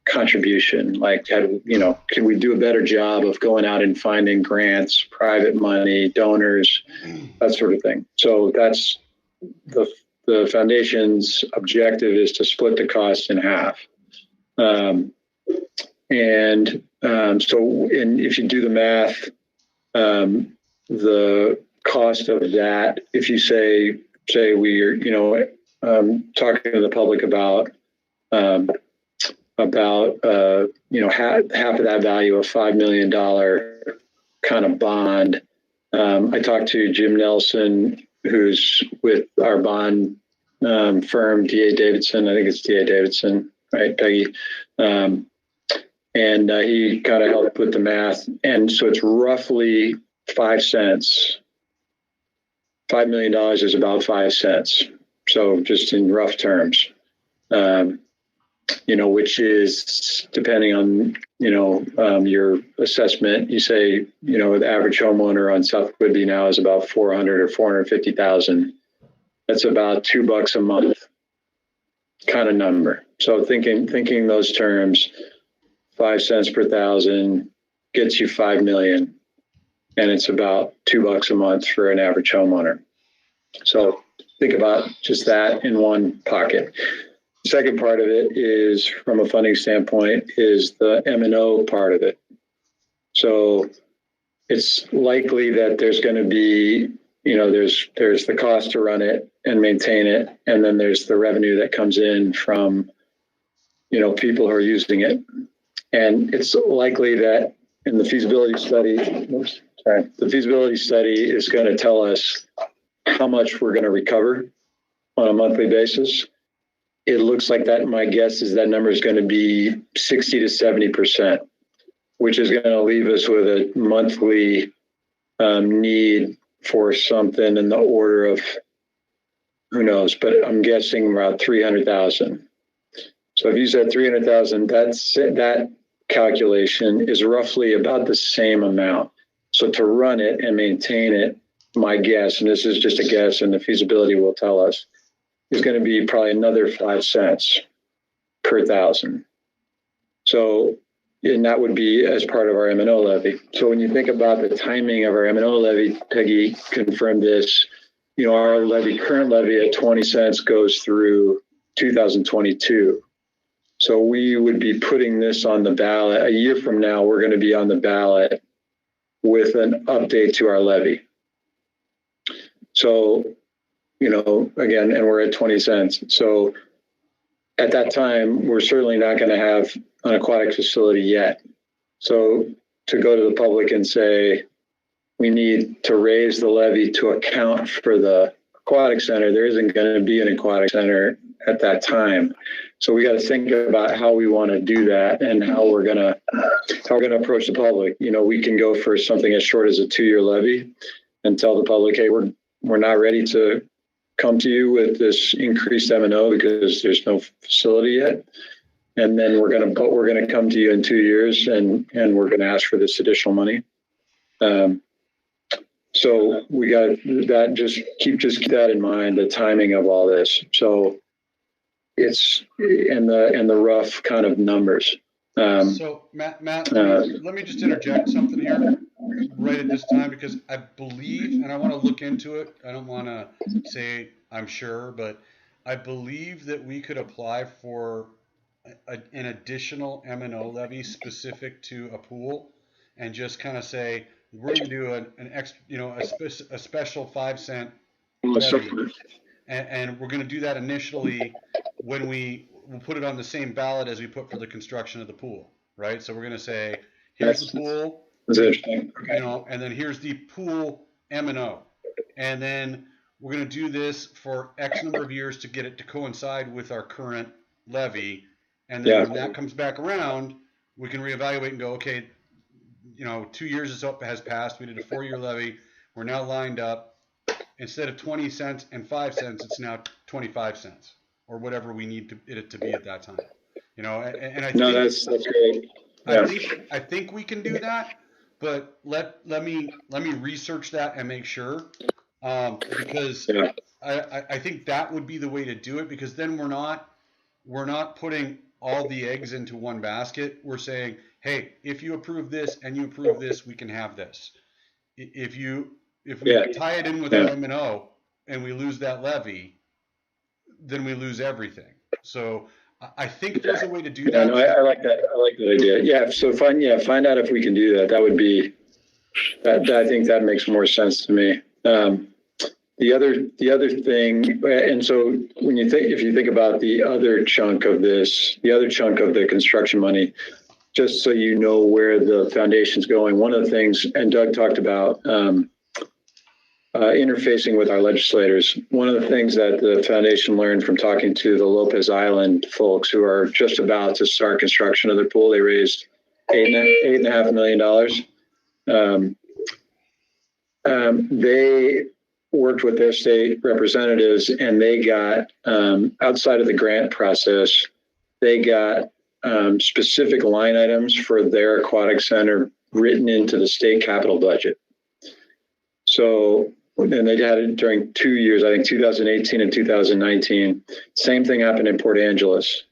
contribution, like, can we do a better job of going out and finding grants, private money, donors, that sort of thing. So that's the foundation's objective, is to split the cost in half. So if you do the math, the cost of that, if you say we're, talking to the public about half of that value of $5 million kind of bond. I talked to Jim Nelson, who's with our bond firm, D.A. Davidson. I think it's D.A. Davidson, right, Peggy? And he kind of helped with the math. And so it's roughly 5 cents. $5 million is about 5 cents. So just in rough terms, which is depending on, your assessment. You say, the average homeowner on South Whidbey now is about 400 or 450,000. That's about $2 a month kind of number. So thinking those terms, 5 cents per thousand gets you 5 million. And it's about $2 a month for an average homeowner. So think about just that in one pocket. The second part of it is, from a funding standpoint, is the M&O part of it. So it's likely that there's going to be, there's the cost to run it and maintain it, and then there's the revenue that comes in from, people who are using it. And it's likely that in the feasibility study, the feasibility study is going to tell us how much we're going to recover on a monthly basis. It looks like that, my guess is that number is going to be 60 to 70%, which is going to leave us with a monthly need for something in the order of, who knows, but I'm guessing around 300,000. So if you said 300,000, that calculation is roughly about the same amount. So to run it and maintain it, my guess, and this is just a guess and the feasibility will tell us, is going to be probably another 5 cents per thousand. So, and that would be as part of our M&O levy. So when you think about the timing of our M&O levy, Peggy confirmed this, our current levy at 20 cents goes through 2022. So we would be putting this on the ballot. A year from now, we're going to be on the ballot with an update to our levy. So, again, and we're at 20 cents. So at that time, we're certainly not going to have an aquatic facility yet. So to go to the public and say, we need to raise the levy to account for the aquatic center, there isn't going to be an aquatic center at that time. So we got to think about how we want to do that and how we're going to approach the public. We can go for something as short as a 2-year levy and tell the public, hey, we're not ready to come to you with this increased M&O because there's no facility yet. And then we're going to come to you in 2 years and we're going to ask for this additional money. So we got that, just keep that in mind, the timing of all this. So it's and the rough kind of numbers. So Matt, let me just interject something here right at this time, because I believe, and I want to look into it. I don't want to say I'm sure, but I believe that we could apply for an additional M&O levy specific to a pool, and just kind of say we're going to do a special 5 cent levy, and we're going to do that initially when we'll put it on the same ballot as we put for the construction of the pool, right? So we're going to say, here's the pool, That's interesting. Okay. You know, and then here's the pool M&O. And then we're going to do this for X number of years to get it to coincide with our current levy. And then when that comes back around, we can reevaluate and go, okay, you know, 2 years has passed. We did a 4-year levy. We're now lined up. Instead of 20 cents and 5 cents, it's now 25 cents or whatever we need it to be at that time. You know, and I think that's great. Yeah. I think we can do that, but let me research that and make sure, because I think that would be the way to do it, because then we're not putting all the eggs into one basket. We're saying, hey, if you approve this and you approve this, we can have this. If we tie it in with our M&O and we lose that levy, then we lose everything. So I think there's a way to do that. No, I like that. I like that idea. Yeah. So find out if we can do that. That would be that. I think that makes more sense to me. The other thing, and so if you think about the other chunk of this, the other chunk of the construction money, just so you know where the foundation's going. One of the things, and Doug talked about interfacing with our legislators. One of the things that the foundation learned from talking to the Lopez Island folks who are just about to start construction of their pool, they raised $8.5 million. They worked with their state representatives, and they got, outside of the grant process, they got specific line items for their aquatic center written into the state capital budget. So, and they had it during 2 years, I think 2018 and 2019. Same thing happened in Port Angeles.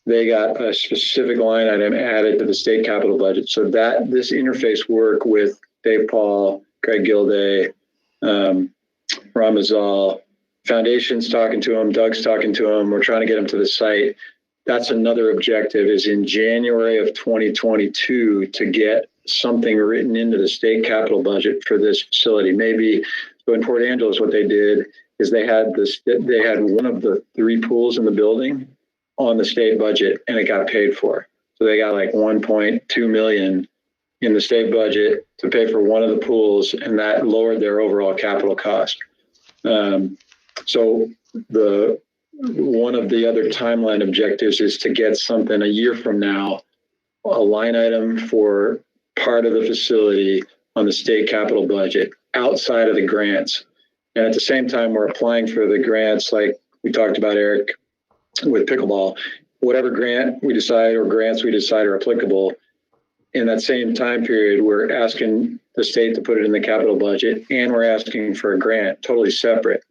They got a specific line item added to the state capital budget. So that this interface work with Dave Paul, Craig Gilday, Ramazal, Foundation's talking to him, Doug's talking to him. We're trying to get him to the site. That's another objective, is in January of 2022 to get something written into the state capital budget for this facility. Maybe, so in Port Angeles, what they did is they had one of the 3 pools in the building on the state budget, and it got paid for. So they got like 1.2 million in the state budget to pay for one of the pools, and that lowered their overall capital cost. So one of the other timeline objectives is to get something a year from now, a line item for part of the facility on the state capital budget outside of the grants. And at the same time, we're applying for the grants, like we talked about, Eric, with pickleball. Whatever grant we decide or grants we decide are applicable, in that same time period, we're asking the state to put it in the capital budget, and we're asking for a grant totally separate,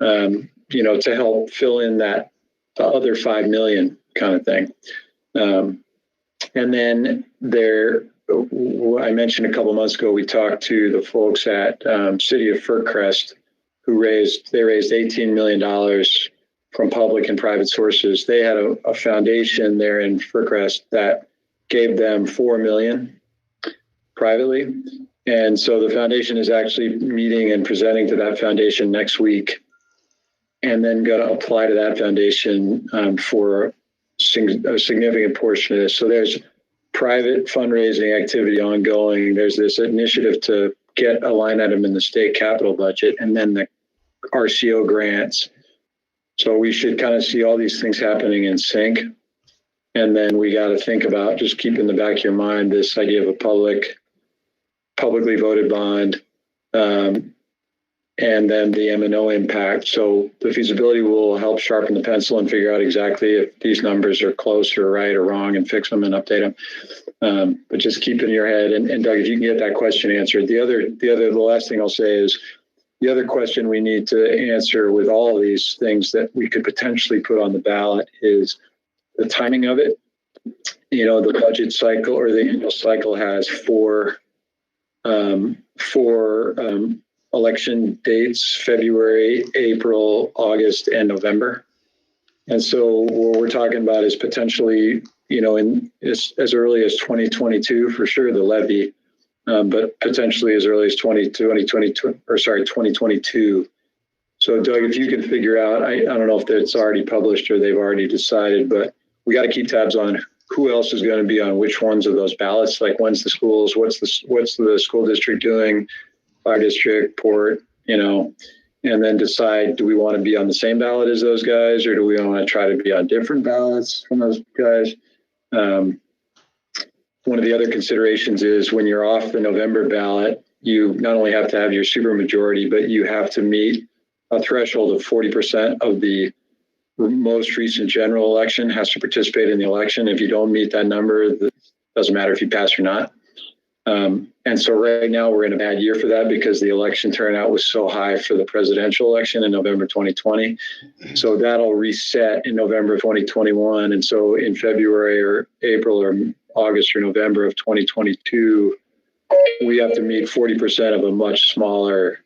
to help fill in that the other 5 million kind of thing. And then I mentioned a couple of months ago, we talked to the folks at City of Fircrest, who raised $18 million from public and private sources. They had a foundation there in Fircrest that gave them $4 million privately. And so the foundation is actually meeting and presenting to that foundation next week, and then going to apply to that foundation for a significant portion of this. So there's private fundraising activity ongoing. There's this initiative to get a line item in the state capital budget, and then the RCO grants. So we should kind of see all these things happening in sync. And then we got to think about, just keep in the back of your mind, this idea of a publicly voted bond, and then the M&O impact. So the feasibility will help sharpen the pencil and figure out exactly if these numbers are close or right or wrong, and fix them and update them. But just keep it in your head. And Doug, if you can get that question answered. The last thing I'll say is, the other question we need to answer with all of these things that we could potentially put on the ballot is the timing of it. The budget cycle, or the annual cycle, has four election dates: February, April, August, and November. And so what we're talking about is potentially, in as early as 2022 for sure, the levy, but potentially as early as 2022. So Doug, if you can figure out, I don't know if it's already published or they've already decided, but we got to keep tabs on who else is going to be on which ones of those ballots, like when's the schools, what's the school district doing, fire district, port, and then decide, do we want to be on the same ballot as those guys, or do we want to try to be on different ballots from those guys? One of the other considerations is when you're off the November ballot, you not only have to have your supermajority, but you have to meet a threshold of 40% of the most recent general election has to participate in the election. If you don't meet that number, it doesn't matter if you pass or not. And so right now we're in a bad year for that because the election turnout was so high for the presidential election in November 2020. So that'll reset in November 2021. And so in February or April or August or November of 2022, we have to meet 40% of a much smaller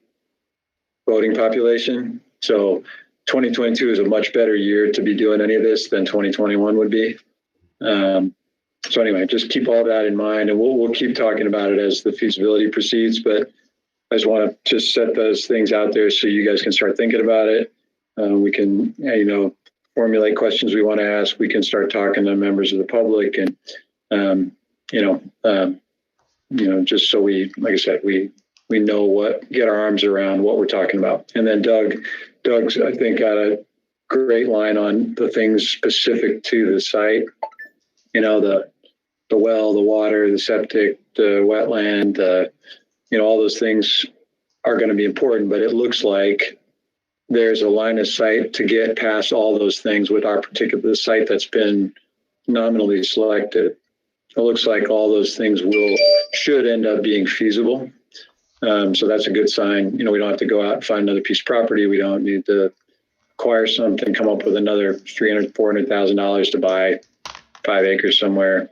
voting population. So 2022 is a much better year to be doing any of this than 2021 would be. So anyway, just keep all that in mind, and we'll keep talking about it as the feasibility proceeds. But I just want to just set those things out there so you guys can start thinking about it. We can, formulate questions we want to ask. We can start talking to members of the public, and just so we, like I said, we know get our arms around what we're talking about. And then Doug's I think got a great line on the things specific to the site. The well, the water, the septic, the wetland, all those things are going to be important, but it looks like there's a line of sight to get past all those things with our particular site that's been nominally selected. It looks like all those things should end up being feasible. So that's a good sign. We don't have to go out and find another piece of property. We don't need to acquire something, come up with another $300,000, $400,000 to buy 5 acres somewhere.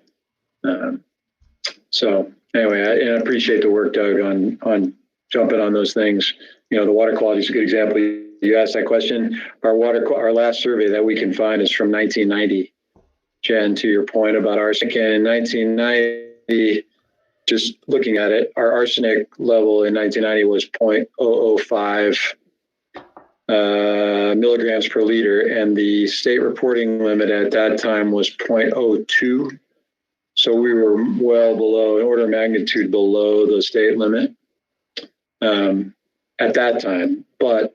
So anyway, I appreciate the work, Doug, on jumping on those things. The water quality is a good example. You asked that question. Our last survey that we can find is from 1990. Jen, to your point about arsenic, and in 1990, just looking at it, our arsenic level in 1990 was 0.005 milligrams per liter, and the state reporting limit at that time was 0.02. So we were well below, an order of magnitude below the state limit at that time. But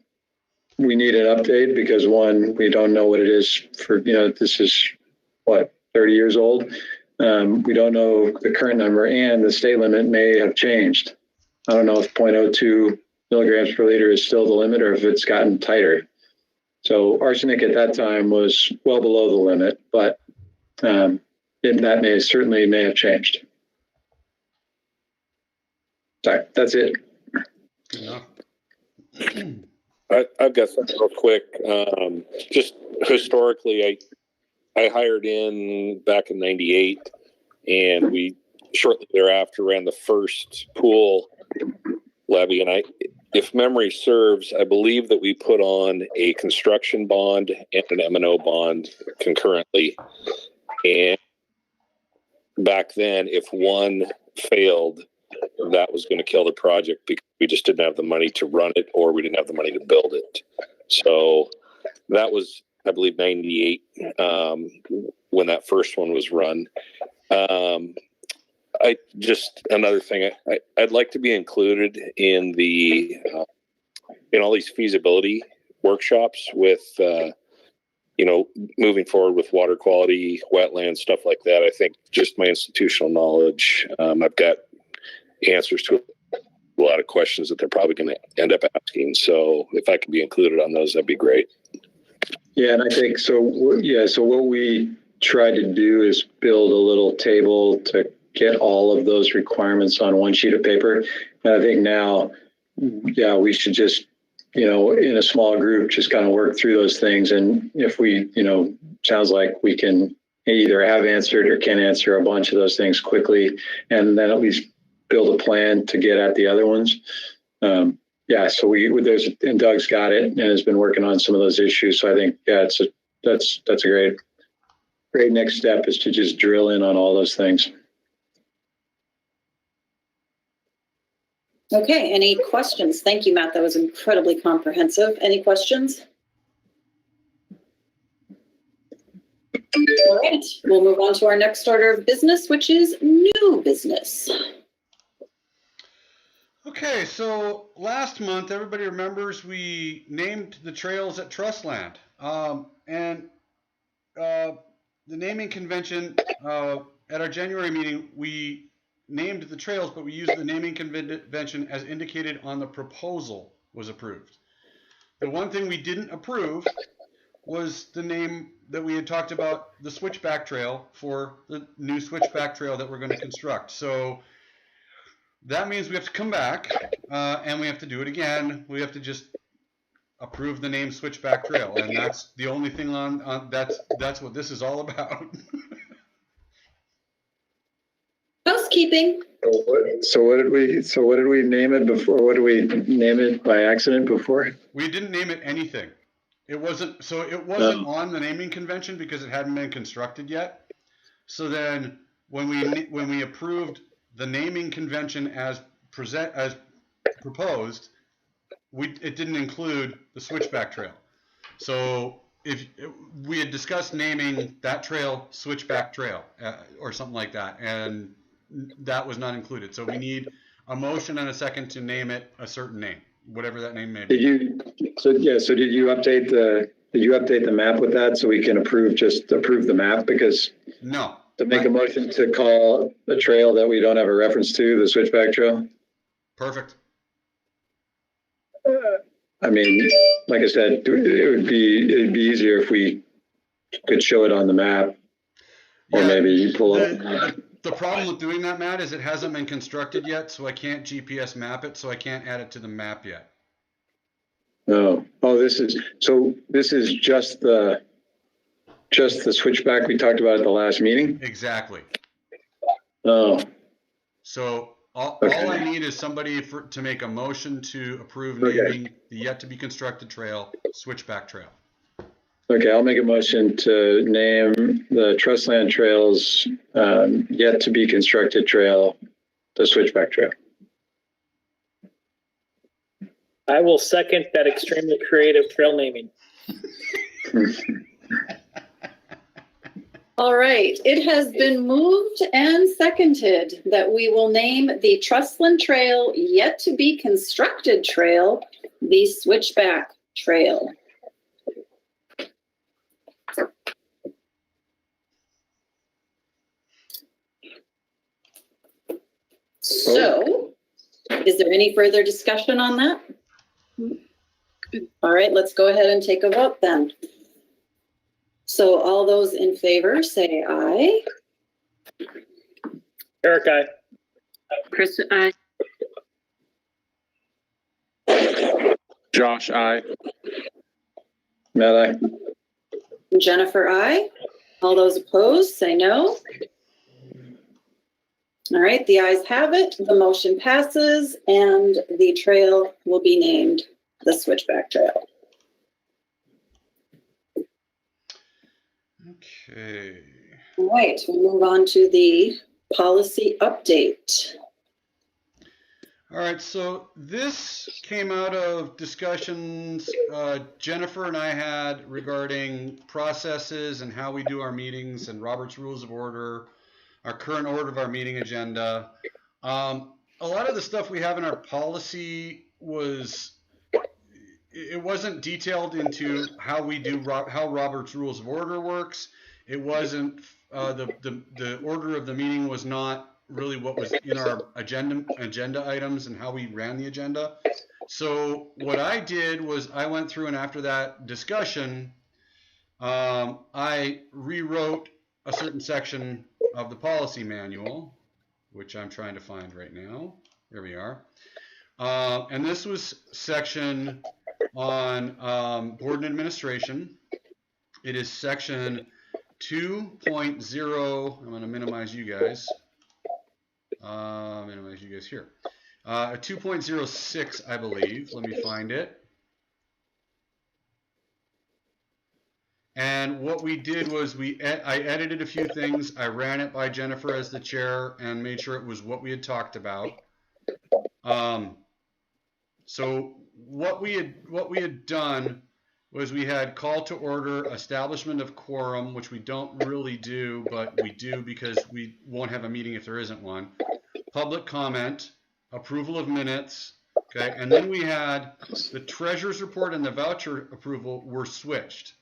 we need an update because, one, we don't know what it is for, this is 30 years old. We don't know the current number, and the state limit may have changed. I don't know if 0.02 milligrams per liter is still the limit or if it's gotten tighter. So arsenic at that time was well below the limit, but that certainly may have changed. Sorry, that's it. Yeah. I've got something real quick. Just historically, I hired in back in '98, and we shortly thereafter ran the first pool levy. And if memory serves, I believe that we put on a construction bond and an M&O bond concurrently. And back then, if one failed, that was going to kill the project because we just didn't have the money to run it, or we didn't have the money to build it. So that was, I believe, 98 when that first one was run. Another thing, I'd like to be included in in all these feasibility workshops with, moving forward with water quality, wetlands, stuff like that. I think just my institutional knowledge, I've got answers to a lot of questions that they're probably going to end up asking. So if I could be included on those, that'd be great. Yeah, and I think so. Yeah, so what we try to do is build a little table to get all of those requirements on one sheet of paper. And I think now, we should just, in a small group, just kind of work through those things. And if we, sounds like we can either have answered or can answer a bunch of those things quickly, and then at least build a plan to get at the other ones. So and Doug's got it and has been working on some of those issues. So I think, that's a great next step, is to just drill in on all those things. Okay, any questions? Thank you, Matt. That was incredibly comprehensive. Any questions? All right, we'll move on to our next order of business, which is new business. Okay, so last month, everybody remembers we named the trails at Trustland. The naming convention, at our January meeting, we named the trails, but we used the naming convention as indicated on the proposal was approved. The one thing we didn't approve was the name that we had talked about, the switchback trail, for the new switchback trail that we're going to construct. So that means we have to come back and we have to do it again. We have to just approve the name switchback trail, and that's the only thing on that's what this is all about. Housekeeping. So what did we name it before? What did we name it by accident before? We didn't name it anything. It wasn't on the naming convention because it hadn't been constructed yet. So then when we approved the naming convention as proposed, it didn't include the switchback trail. So if we had discussed naming that trail Switchback Trail or something like that, and that was not included. So we need a motion and a second to name it a certain name, whatever that name may be. So did you update the map with that so we can approve the map? Because no. To make a motion to call a trail that we don't have a reference to the Switchback Trail? Perfect. I mean, like I said, it'd be easier if we could show it on the map, or maybe you pull up. The problem with doing that, Matt, is it hasn't been constructed yet, so I can't GPS map it, so I can't add it to the map yet. Oh, this is just the switchback we talked about at the last meeting? Exactly. Oh. So all I need is somebody to make a motion to approve naming the yet to be constructed trail Switchback Trail. Okay, I'll make a motion to name the Trustland Trails yet to be constructed trail the Switchback Trail. I will second that extremely creative trail naming. All right, it has been moved and seconded that we will name the Trustland Trail yet to be constructed trail the Switchback Trail. So, is there any further discussion on that? All right, let's go ahead and take a vote then. So all those in favor say aye. Eric, aye. Chris, aye. Josh, aye. Matt, aye. Jennifer, aye. All those opposed say no. All right, the ayes have it. The motion passes and the trail will be named the Switchback Trail. Okay. All right, we'll move on to the policy update. All right, so this came out of discussions Jennifer and I had regarding processes and how we do our meetings and Robert's Rules of Order, our current order of our meeting agenda. A lot of the stuff we have in our policy it wasn't detailed into how we do how Robert's Rules of Order works. It wasn't the order of the meeting was not really what was in our agenda items and how we ran the agenda. So what I did was I went through, and after that discussion, I rewrote a certain section of the policy manual, which I'm trying to find right now. Here we are. And this was section on board and administration. It is section 2.0. I'm going to minimize you guys. Minimize you guys here. 2.06, I believe. Let me find it. And what we did was I edited a few things. I ran it by Jennifer as the chair and made sure it was what we had talked about. So what we had done was we had call to order, establishment of quorum, which we don't really do, but we do because we won't have a meeting if there isn't one. Public comment, approval of minutes, okay, and then we had the treasurer's report and the voucher approval were switched.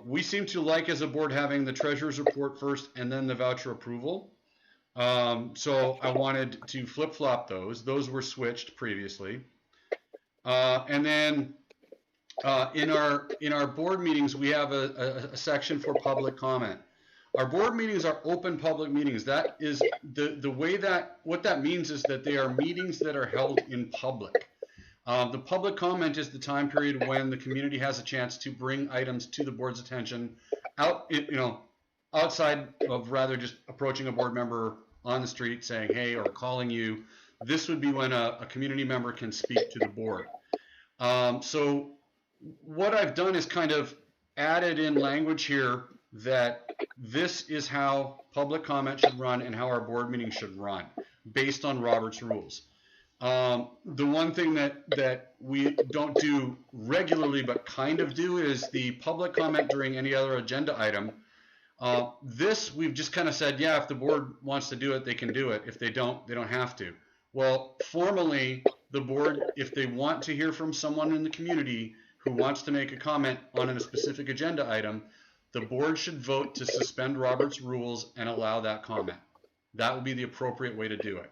We seem to like as a board having the treasurer's report first and then the voucher approval. So I wanted to flip-flop those. Those were switched previously. And then in our board meetings, we have a section for public comment. Our board meetings are open public meetings. That is the way that, what that means is that they are meetings that are held in public. The public comment is the time period when the community has a chance to bring items to the board's attention outside of rather just approaching a board member on the street saying, hey, or calling you. This would be when a community member can speak to the board. So what I've done is kind of added in language here that this is how public comment should run and how our board meeting should run based on Robert's rules. The one thing that we don't do regularly but kind of do is the public comment during any other agenda item. This we've just kind of said, yeah, if the board wants to do it, they can do it. If they don't have to. Well, formally, the board, if they want to hear from someone in the community who wants to make a comment on a specific agenda item, the board should vote to suspend Robert's rules and allow that comment. That would be the appropriate way to do it.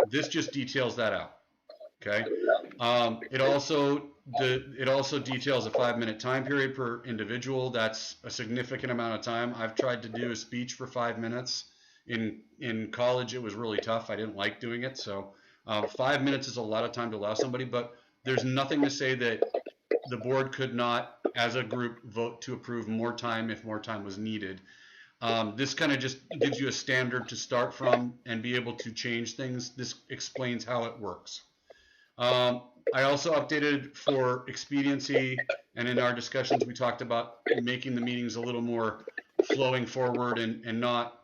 This just details that out. Okay. It also details a 5-minute time period per individual. That's a significant amount of time. I've tried to do a speech for 5 minutes. In college, it was really tough. I didn't like doing it. So 5 minutes is a lot of time to allow somebody, but there's nothing to say that the board could not, as a group, vote to approve more time if more time was needed. This kind of just gives you a standard to start from and be able to change things. This explains how it works. I also updated for expediency, and in our discussions we talked about making the meetings a little more flowing forward and not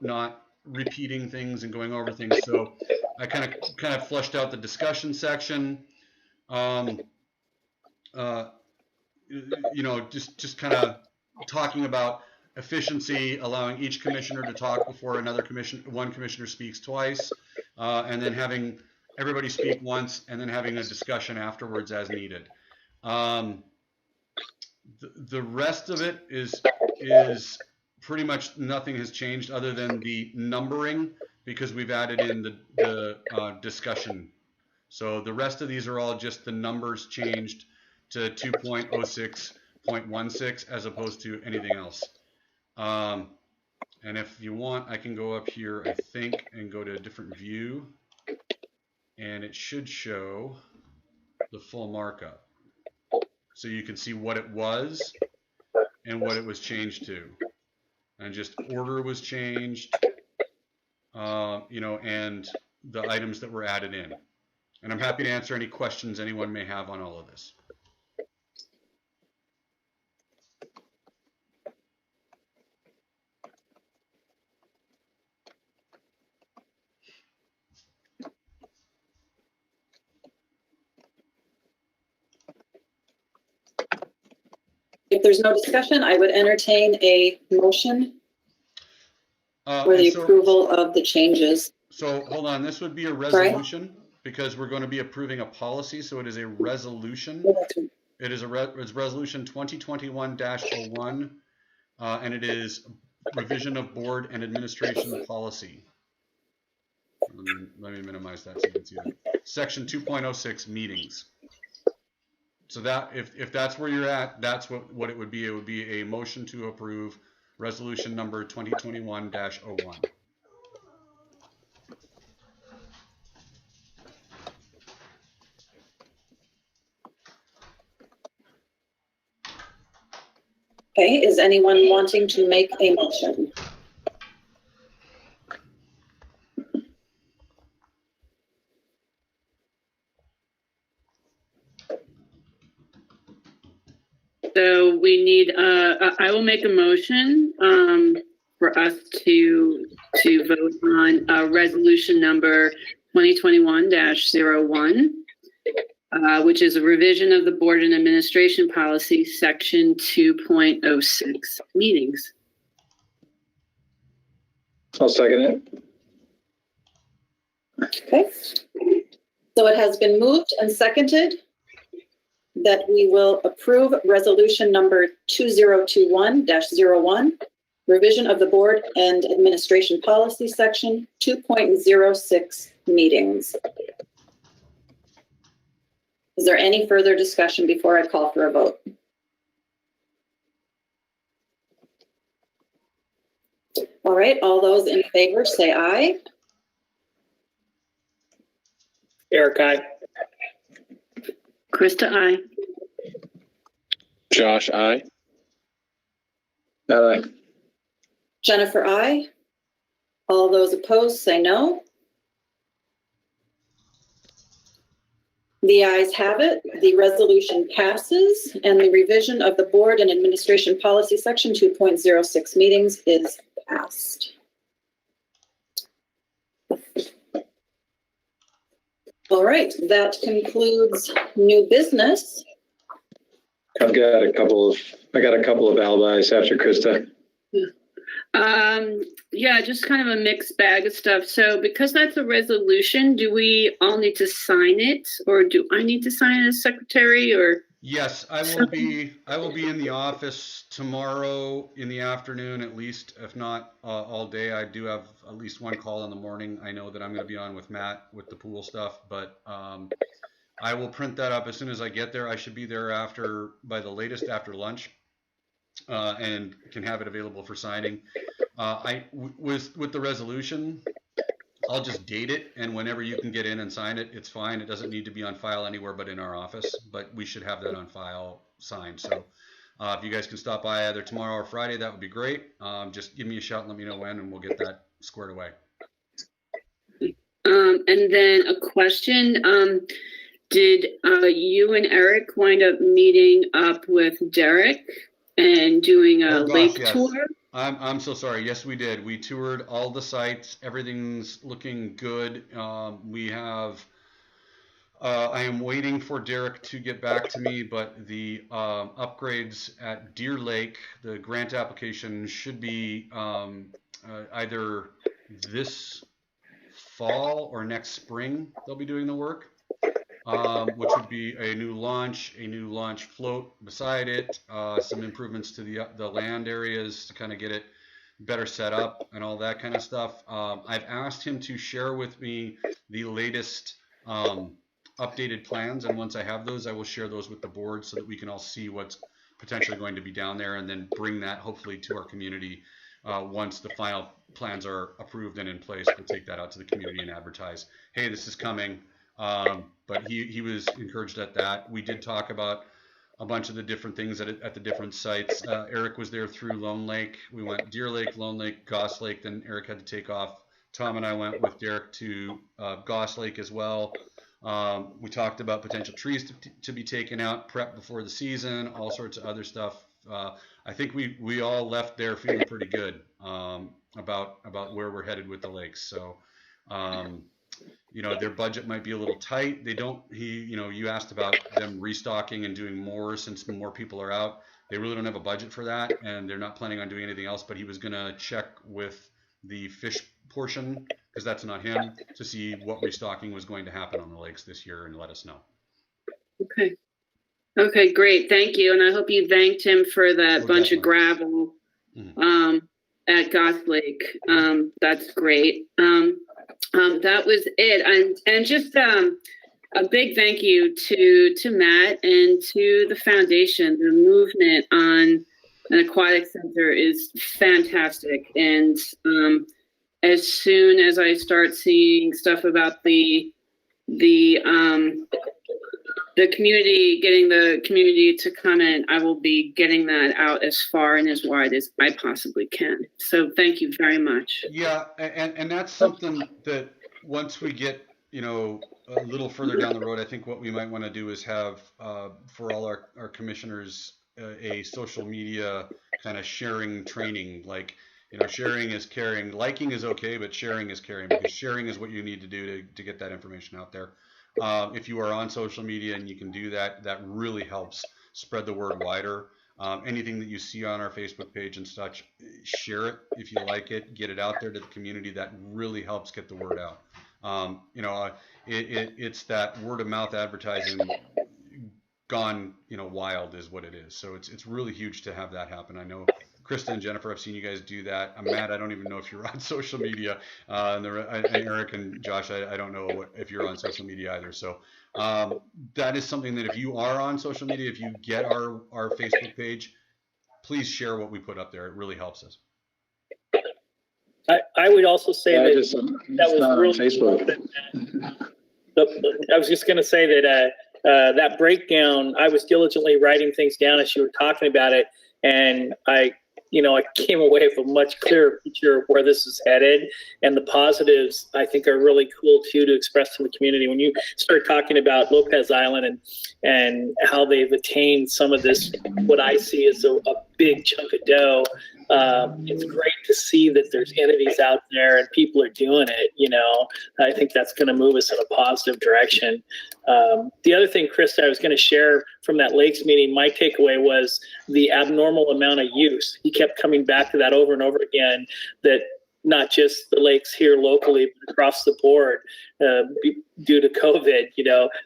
repeating things and going over things. So I kind of fleshed out the discussion section. Just kind of talking about efficiency, allowing each commissioner to talk before one commissioner speaks twice, and then having everybody speak once and then having a discussion afterwards as needed. The rest of it is pretty much nothing has changed other than the numbering, because we've added in the discussion. So the rest of these are all just the numbers changed to 2.06.16 as opposed to anything else. And if you want, I can go up here, I think, and go to a different view. And it should show the full markup. So you can see what it was and what it was changed to. And just order was changed, and the items that were added in. And I'm happy to answer any questions anyone may have on all of this. If there's no discussion, I would entertain a motion for the approval of the changes. So hold on, this would be a resolution because we're going to be approving a policy. So it is a resolution. It is it's resolution 2021-01, and it is revision of board and administration policy. Let me minimize that so you can see that. Section 2.06 meetings. So that if that's where you're at, that's what it would be. It would be a motion to approve resolution number 2021-01. Okay, is anyone wanting to make a motion? So we need, I will make a motion for us to vote on resolution number 2021-01. which is a revision of the board and administration policy, section 2.06, meetings. I'll second it. Okay. So it has been moved and seconded that we will approve resolution number 2021-01, revision of the board and administration policy section 2.06 meetings. Is there any further discussion before I call for a vote? All right, all those in favor say aye. Eric, aye. Krista, aye. Josh, aye. Aye. Jennifer, aye. All those opposed say no. The ayes have it. The resolution passes, and the revision of the board and administration policy section 2.06 meetings is passed. All right, that concludes new business. I got a couple of alibis after Krista. Yeah, just kind of a mixed bag of stuff. So because that's a resolution, do we all need to sign it, or do I need to sign it as secretary, or? Yes, I will be in the office tomorrow in the afternoon, at least, if not all day. I do have at least one call in the morning. I know that I'm going to be on with Matt with the pool stuff, but I will print that up as soon as I get there. I should be there by the latest after lunch, and can have it available for signing. With the resolution, I'll just date it, and whenever you can get in and sign it, it's fine. It doesn't need to be on file anywhere but in our office, but we should have that on file signed. So if you guys can stop by either tomorrow or Friday, that would be great. Just give me a shout and let me know when, and we'll get that squared away. And then a question, did you and Eric wind up meeting up with Derek and doing a lake tour? I'm so sorry. Yes, we did. We toured all the sites. Everything's looking good. We have. I am waiting for Derek to get back to me, but the upgrades at Deer Lake, the grant application should be either this fall or next spring. They'll be doing the work. Which would be a new launch float beside it, some improvements to the land areas to kind of get it better set up and all that kind of stuff. I've asked him to share with me the latest updated plans, and once I have those, I will share those with the board so that we can all see what's potentially going to be down there, and then bring that hopefully to our community. Once the final plans are approved and in place, we'll take that out to the community and advertise, hey, this is coming. But he was encouraged at that. We did talk about a bunch of the different things at the different sites. Eric was there through Lone Lake. We went Deer Lake, Lone Lake, Goss Lake. Then Eric had to take off. Tom and I went with Derek to Goss Lake as well. We talked about potential trees to be taken out, prep before the season, all sorts of other stuff. I think we all left there feeling pretty good about where we're headed with the lakes. So. You know, their budget might be a little tight. You asked about them restocking and doing more since more people are out. They really don't have a budget for that, and they're not planning on doing anything else, but he was going to check with the fish portion, because that's not him, to see what restocking was going to happen on the lakes this year and let us know. Okay. Okay, great. Thank you. And I hope you thanked him for that bunch of gravel at Goss Lake. That's great. That was it. And just a big thank you to Matt and to the foundation. The movement on an aquatic center is fantastic. And as soon as I start seeing stuff about the community, getting the community to comment, I will be getting that out as far and as wide as I possibly can. So thank you very much. Yeah, and that's something that once we get, a little further down the road, I think what we might want to do is have, for all our commissioners, a social media kind of sharing training. Like, sharing is caring. Liking is okay, but sharing is caring, because sharing is what you need to do to get that information out there. if you are on social media and you can do that, that really helps spread the word wider. Anything that you see on our Facebook page and such, share it if you like it, get it out there to the community. That really helps get the word out. It's that word of mouth advertising gone, wild is what it is. So it's really huge to have that happen. I know Krista and Jennifer, I've seen you guys do that. Matt, I don't even know if you're on social media. And Eric and Josh, I don't know if you're on social media either. So that is something that if you are on social media, if you get our Facebook page, please share what we put up there. It really helps us. I would also say that that was really Facebook. I was just going to say that that breakdown, I was diligently writing things down as you were talking about it, and I came away with a much clearer picture of where this is headed, and the positives I think are really cool too to express to the community. When you start talking about Lopez Island and how they've attained some of this, what I see as a big chunk of dough, it's great to see that there's entities out there and people are doing it. I think that's going to move us in a positive direction. The other thing, Chris, I was going to share from that Lakes meeting, my takeaway was the abnormal amount of use. He kept coming back to that over and over again, that not just the lakes here locally, but across the board, due to COVID,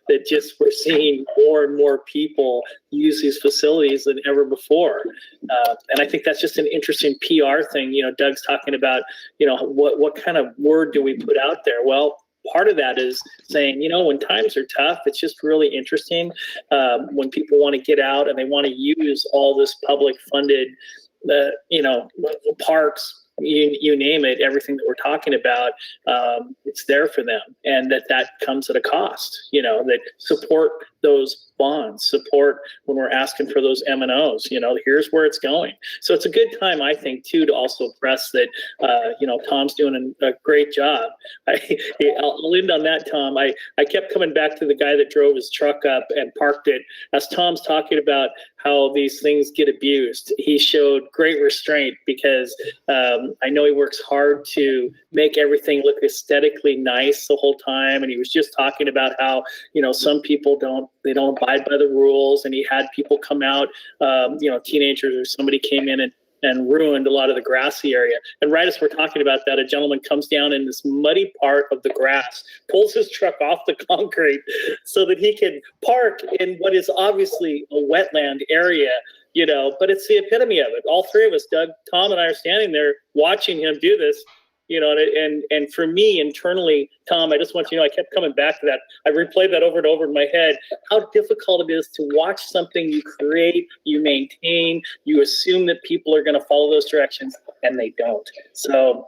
that just we're seeing more and more people use these facilities than ever before. And I think that's just an interesting PR thing. Doug's talking about, what kind of word do we put out there? Well, part of that is saying, when times are tough, it's just really interesting when people want to get out and they want to use all this public funded, parks, you name it, everything that we're talking about, it's there for them, and that comes at a cost, that support those bonds, support when we're asking for those M&Os, here's where it's going. So it's a good time, I think, too, to also press that, Tom's doing a great job. I'll end on that, Tom. I kept coming back to the guy that drove his truck up and parked it. As Tom's talking about how these things get abused, he showed great restraint because I know he works hard to make everything look aesthetically nice the whole time. And he was just talking about how, some people don't abide by the rules. And he had people come out, teenagers or somebody came in and ruined a lot of the grassy area. And right as we're talking about that, a gentleman comes down in this muddy part of the grass, pulls his truck off the concrete so that he can park in what is obviously a wetland area, but it's the epitome of it. All three of us, Doug, Tom, and I are standing there watching him do this, and for me internally, Tom, I just want you to know, I kept coming back to that. I replayed that over and over in my head, how difficult it is to watch something you create, you maintain, you assume that people are going to follow those directions, and they don't. So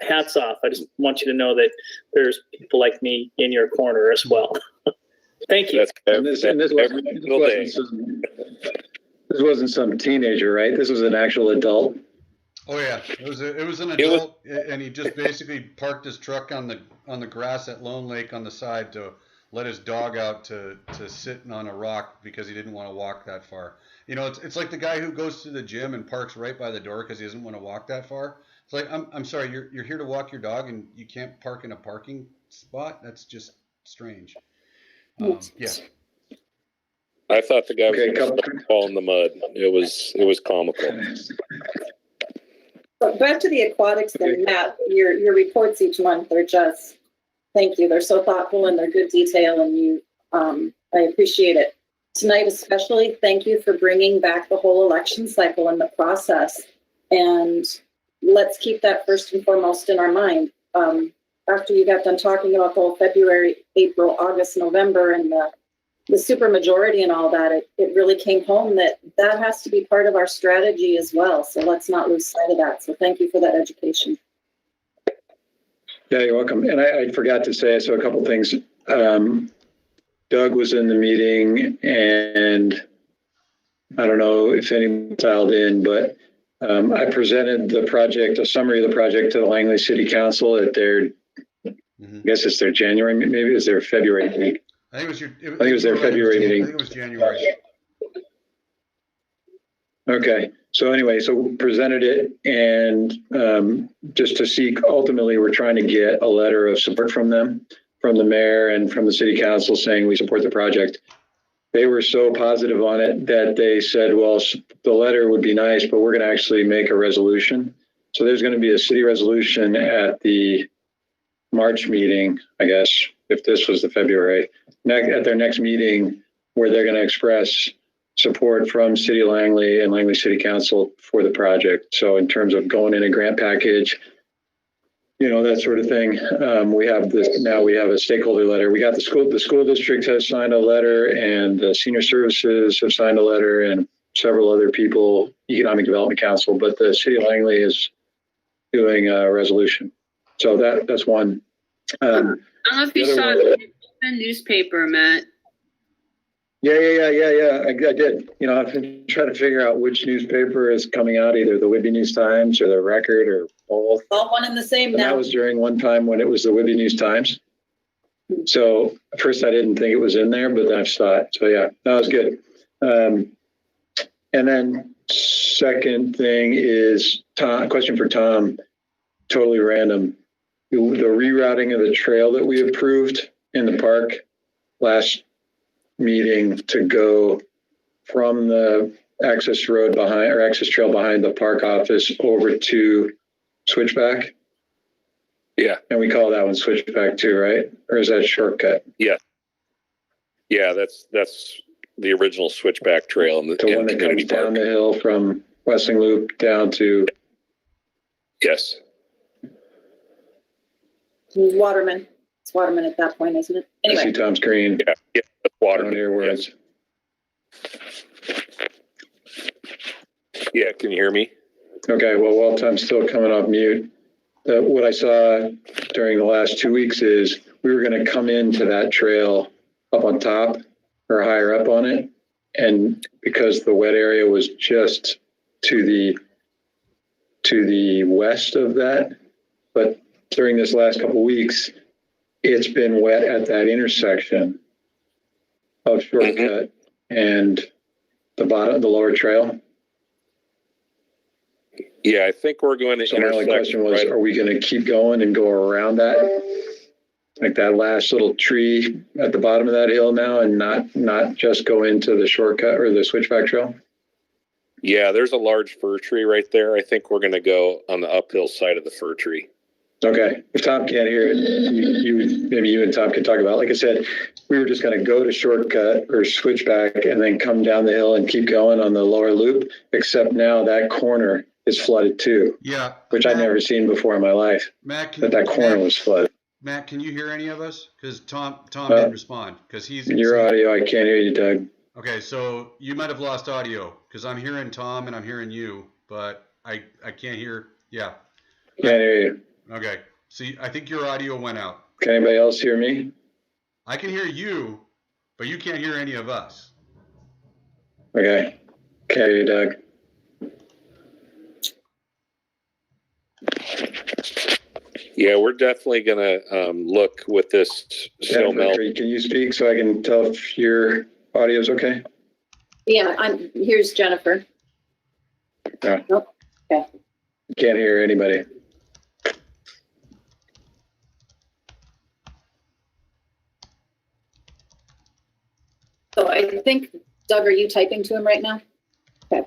hats off. I just want you to know that there's people like me in your corner as well. Thank you. This wasn't some teenager, right? This was an actual adult. Oh yeah, it was an adult, and he just basically parked his truck on the grass at Lone Lake on the side to let his dog out to sit on a rock because he didn't want to walk that far. It's like the guy who goes to the gym and parks right by the door because he doesn't want to walk that far. It's like, I'm sorry, you're here to walk your dog and you can't park in a parking spot? That's just strange. Yeah. I thought the guy was going to fall in the mud. It was comical. But back to the aquatics then, Matt, your reports each month are just, thank you. They're so thoughtful and they're good detail, and I appreciate it. Tonight especially, thank you for bringing back the whole election cycle and the process. And let's keep that first and foremost in our mind. After you got done talking about the whole February, April, August, November, and the supermajority and all that, it really came home that has to be part of our strategy as well. So let's not lose sight of that. So thank you for that education. Yeah, you're welcome. And I forgot to say, so a couple things. Doug was in the meeting, and I don't know if anyone dialed in, but I presented the project, a summary of the project, to the Langley City Council at their, I guess it's their January, maybe it's their February meeting. I think it was their February meeting. I think it was January. Okay. So anyway, so presented it, and just to seek, ultimately, we're trying to get a letter of support from them. from the mayor and from the city council saying we support the project. They were so positive on it that they said, well, the letter would be nice, but we're going to actually make a resolution. So there's going to be a city resolution at the March meeting, I guess, if this was the February, at their next meeting, where they're going to express support from City of Langley and Langley City Council for the project. So in terms of going in a grant package, that sort of thing. We have this now. We have a stakeholder letter. We got the school district has signed a letter, and the senior services have signed a letter, and several other people, Economic Development Council. But the City of Langley is doing a resolution. So that's one. I don't know if you saw it in the newspaper, Matt. Yeah. I did. I've been trying to figure out which newspaper is coming out, either the Whitby News Times or the Record or both. All one and the same And now. that was during one time when it was the Whitby News Times. So at first I didn't think it was in there, but then I saw it. So yeah, that was good. And then second thing is question for Tom, totally random. The rerouting of the trail that we approved in the park last meeting to go from the access road behind or access trail behind the park office over to Switchback. Yeah. And we call that one Switchback too, right? Or is that Shortcut? Yeah. Yeah, that's the original Switchback trail in the one that comes down the hill from Westling Loop down to. Yes. Waterman. It's Waterman at that point, isn't it? Anyway. I see Tom's green. Yeah, that's water. Down here where it's. Yeah, can you hear me? Okay, well, while Tom's still coming off mute, what I saw during the last 2 weeks is we were going to come into that trail up on top or higher up on it. And because the wet area was just to the west of that, but during this last couple of weeks, it's been wet at that intersection of Shortcut and the lower trail. Yeah, I think we're going to So my only question was, are we going to keep going and go around that? Like that last little tree at the bottom of that hill now, and not just go into the shortcut or the switchback trail? Yeah, there's a large fir tree right there. I think we're going to go on the uphill side of the fir tree. Okay. If Tom can't hear it, maybe you and Tom can talk about it. Like I said, we were just going to go to shortcut or switchback and then come down the hill and keep going on the lower loop, except now that corner is flooded too. Yeah. Which I'd never seen before in my life. Matt, that corner was flooded. Matt, can you hear any of us? Because Tom didn't respond. Because he's your audio. I can't hear you, Doug. Okay, so you might have lost audio because I'm hearing Tom and I'm hearing you, but I can't hear. Yeah. Can't hear you. Okay. See, I think your audio went out. Can anybody else hear me? I can hear you, but you can't hear any of us. Okay. Okay, Doug. Yeah, we're definitely going to look with this snow melt. Can you speak so I can tell if your audio is okay? Yeah, here's Jennifer. No. Nope. Okay. Can't hear anybody. So I think, Doug, are you typing to him right now? Okay.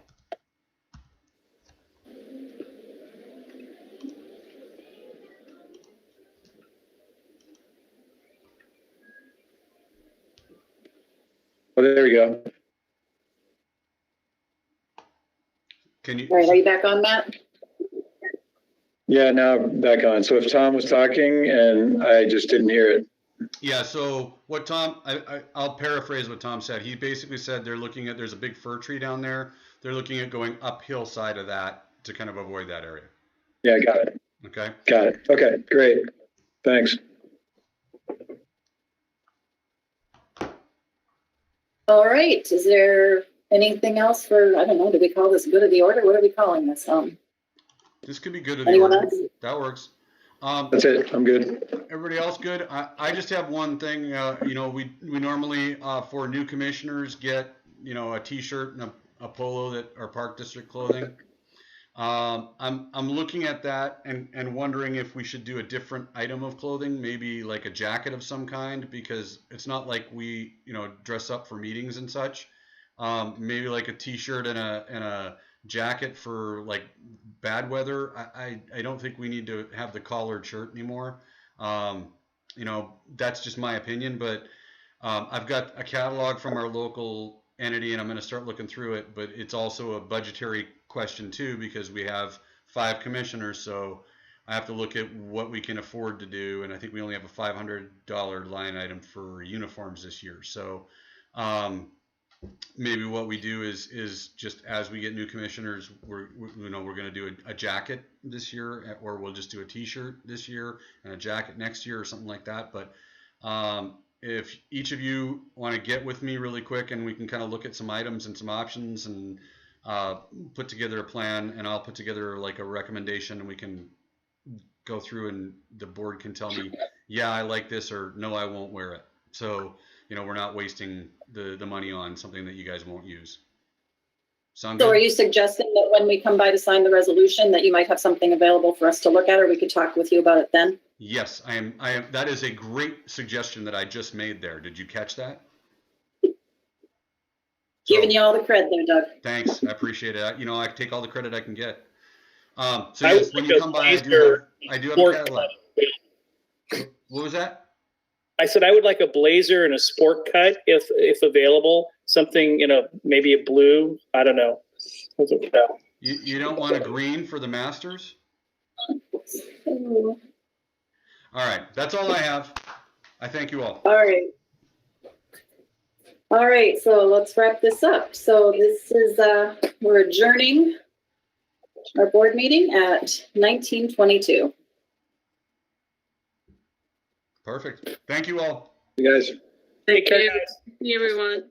Oh, there we go. Can you? All right, are you back on, Matt? Yeah, now back on. So if Tom was talking and I just didn't hear it. Yeah, so what Tom, I'll paraphrase what Tom said. He basically said there's a big fir tree down there. They're looking at going uphill side of that to kind of avoid that area. Yeah, got it. Okay. Got it. Okay, great. Thanks. All right, is there anything else for, I don't know, do we call this good of the order? What are we calling this? This could be good of the Anyone order. else? That works. That's it. I'm good. Everybody else good? I just have one thing. We normally for new commissioners get a T-shirt and a polo that are Park District clothing. I'm looking at that and wondering if we should do a different item of clothing, maybe like a jacket of some kind, because it's not like we, dress up for meetings and such. Maybe like a t-shirt and a jacket for like bad weather. I don't think we need to have the collared shirt anymore. That's just my opinion, but I've got a catalog from our local entity and I'm going to start looking through it, but it's also a budgetary question too, because we have 5 commissioners. So I have to look at what we can afford to do. And I think we only have a $500 line item for uniforms this year. So maybe what we do is just as we get new commissioners, we're going to do a jacket this year, or we'll just do a t-shirt this year and a jacket next year or something like that. But if each of you want to get with me really quick and we can kind of look at some items and some options and put together a plan, and I'll put together like a recommendation and we can go through and the board can tell me, yeah, I like this, or no, I won't wear it. So, we're not wasting the money on something that you guys won't use. Sound good? So are you suggesting that when we come by to sign the resolution that you might have something available for us to look at, or we could talk with you about it then? Yes, I am. That is a great suggestion that I just made there. Did you catch that? Giving you all the credit there, Doug. Thanks. I appreciate it. I take all the credit I can get. So yes, when you come by, I do have a catalog. What was that? I said I would like a blazer and a sport cut if available. Something, maybe a blue. I don't know. You don't want a green for the Masters? All right. That's all I have. I thank you all. All right. So let's wrap this up. So this is, we're adjourning our board meeting at 19:22. Perfect. Thank you all. You guys. Take care, Thank you. guys. See you, everyone.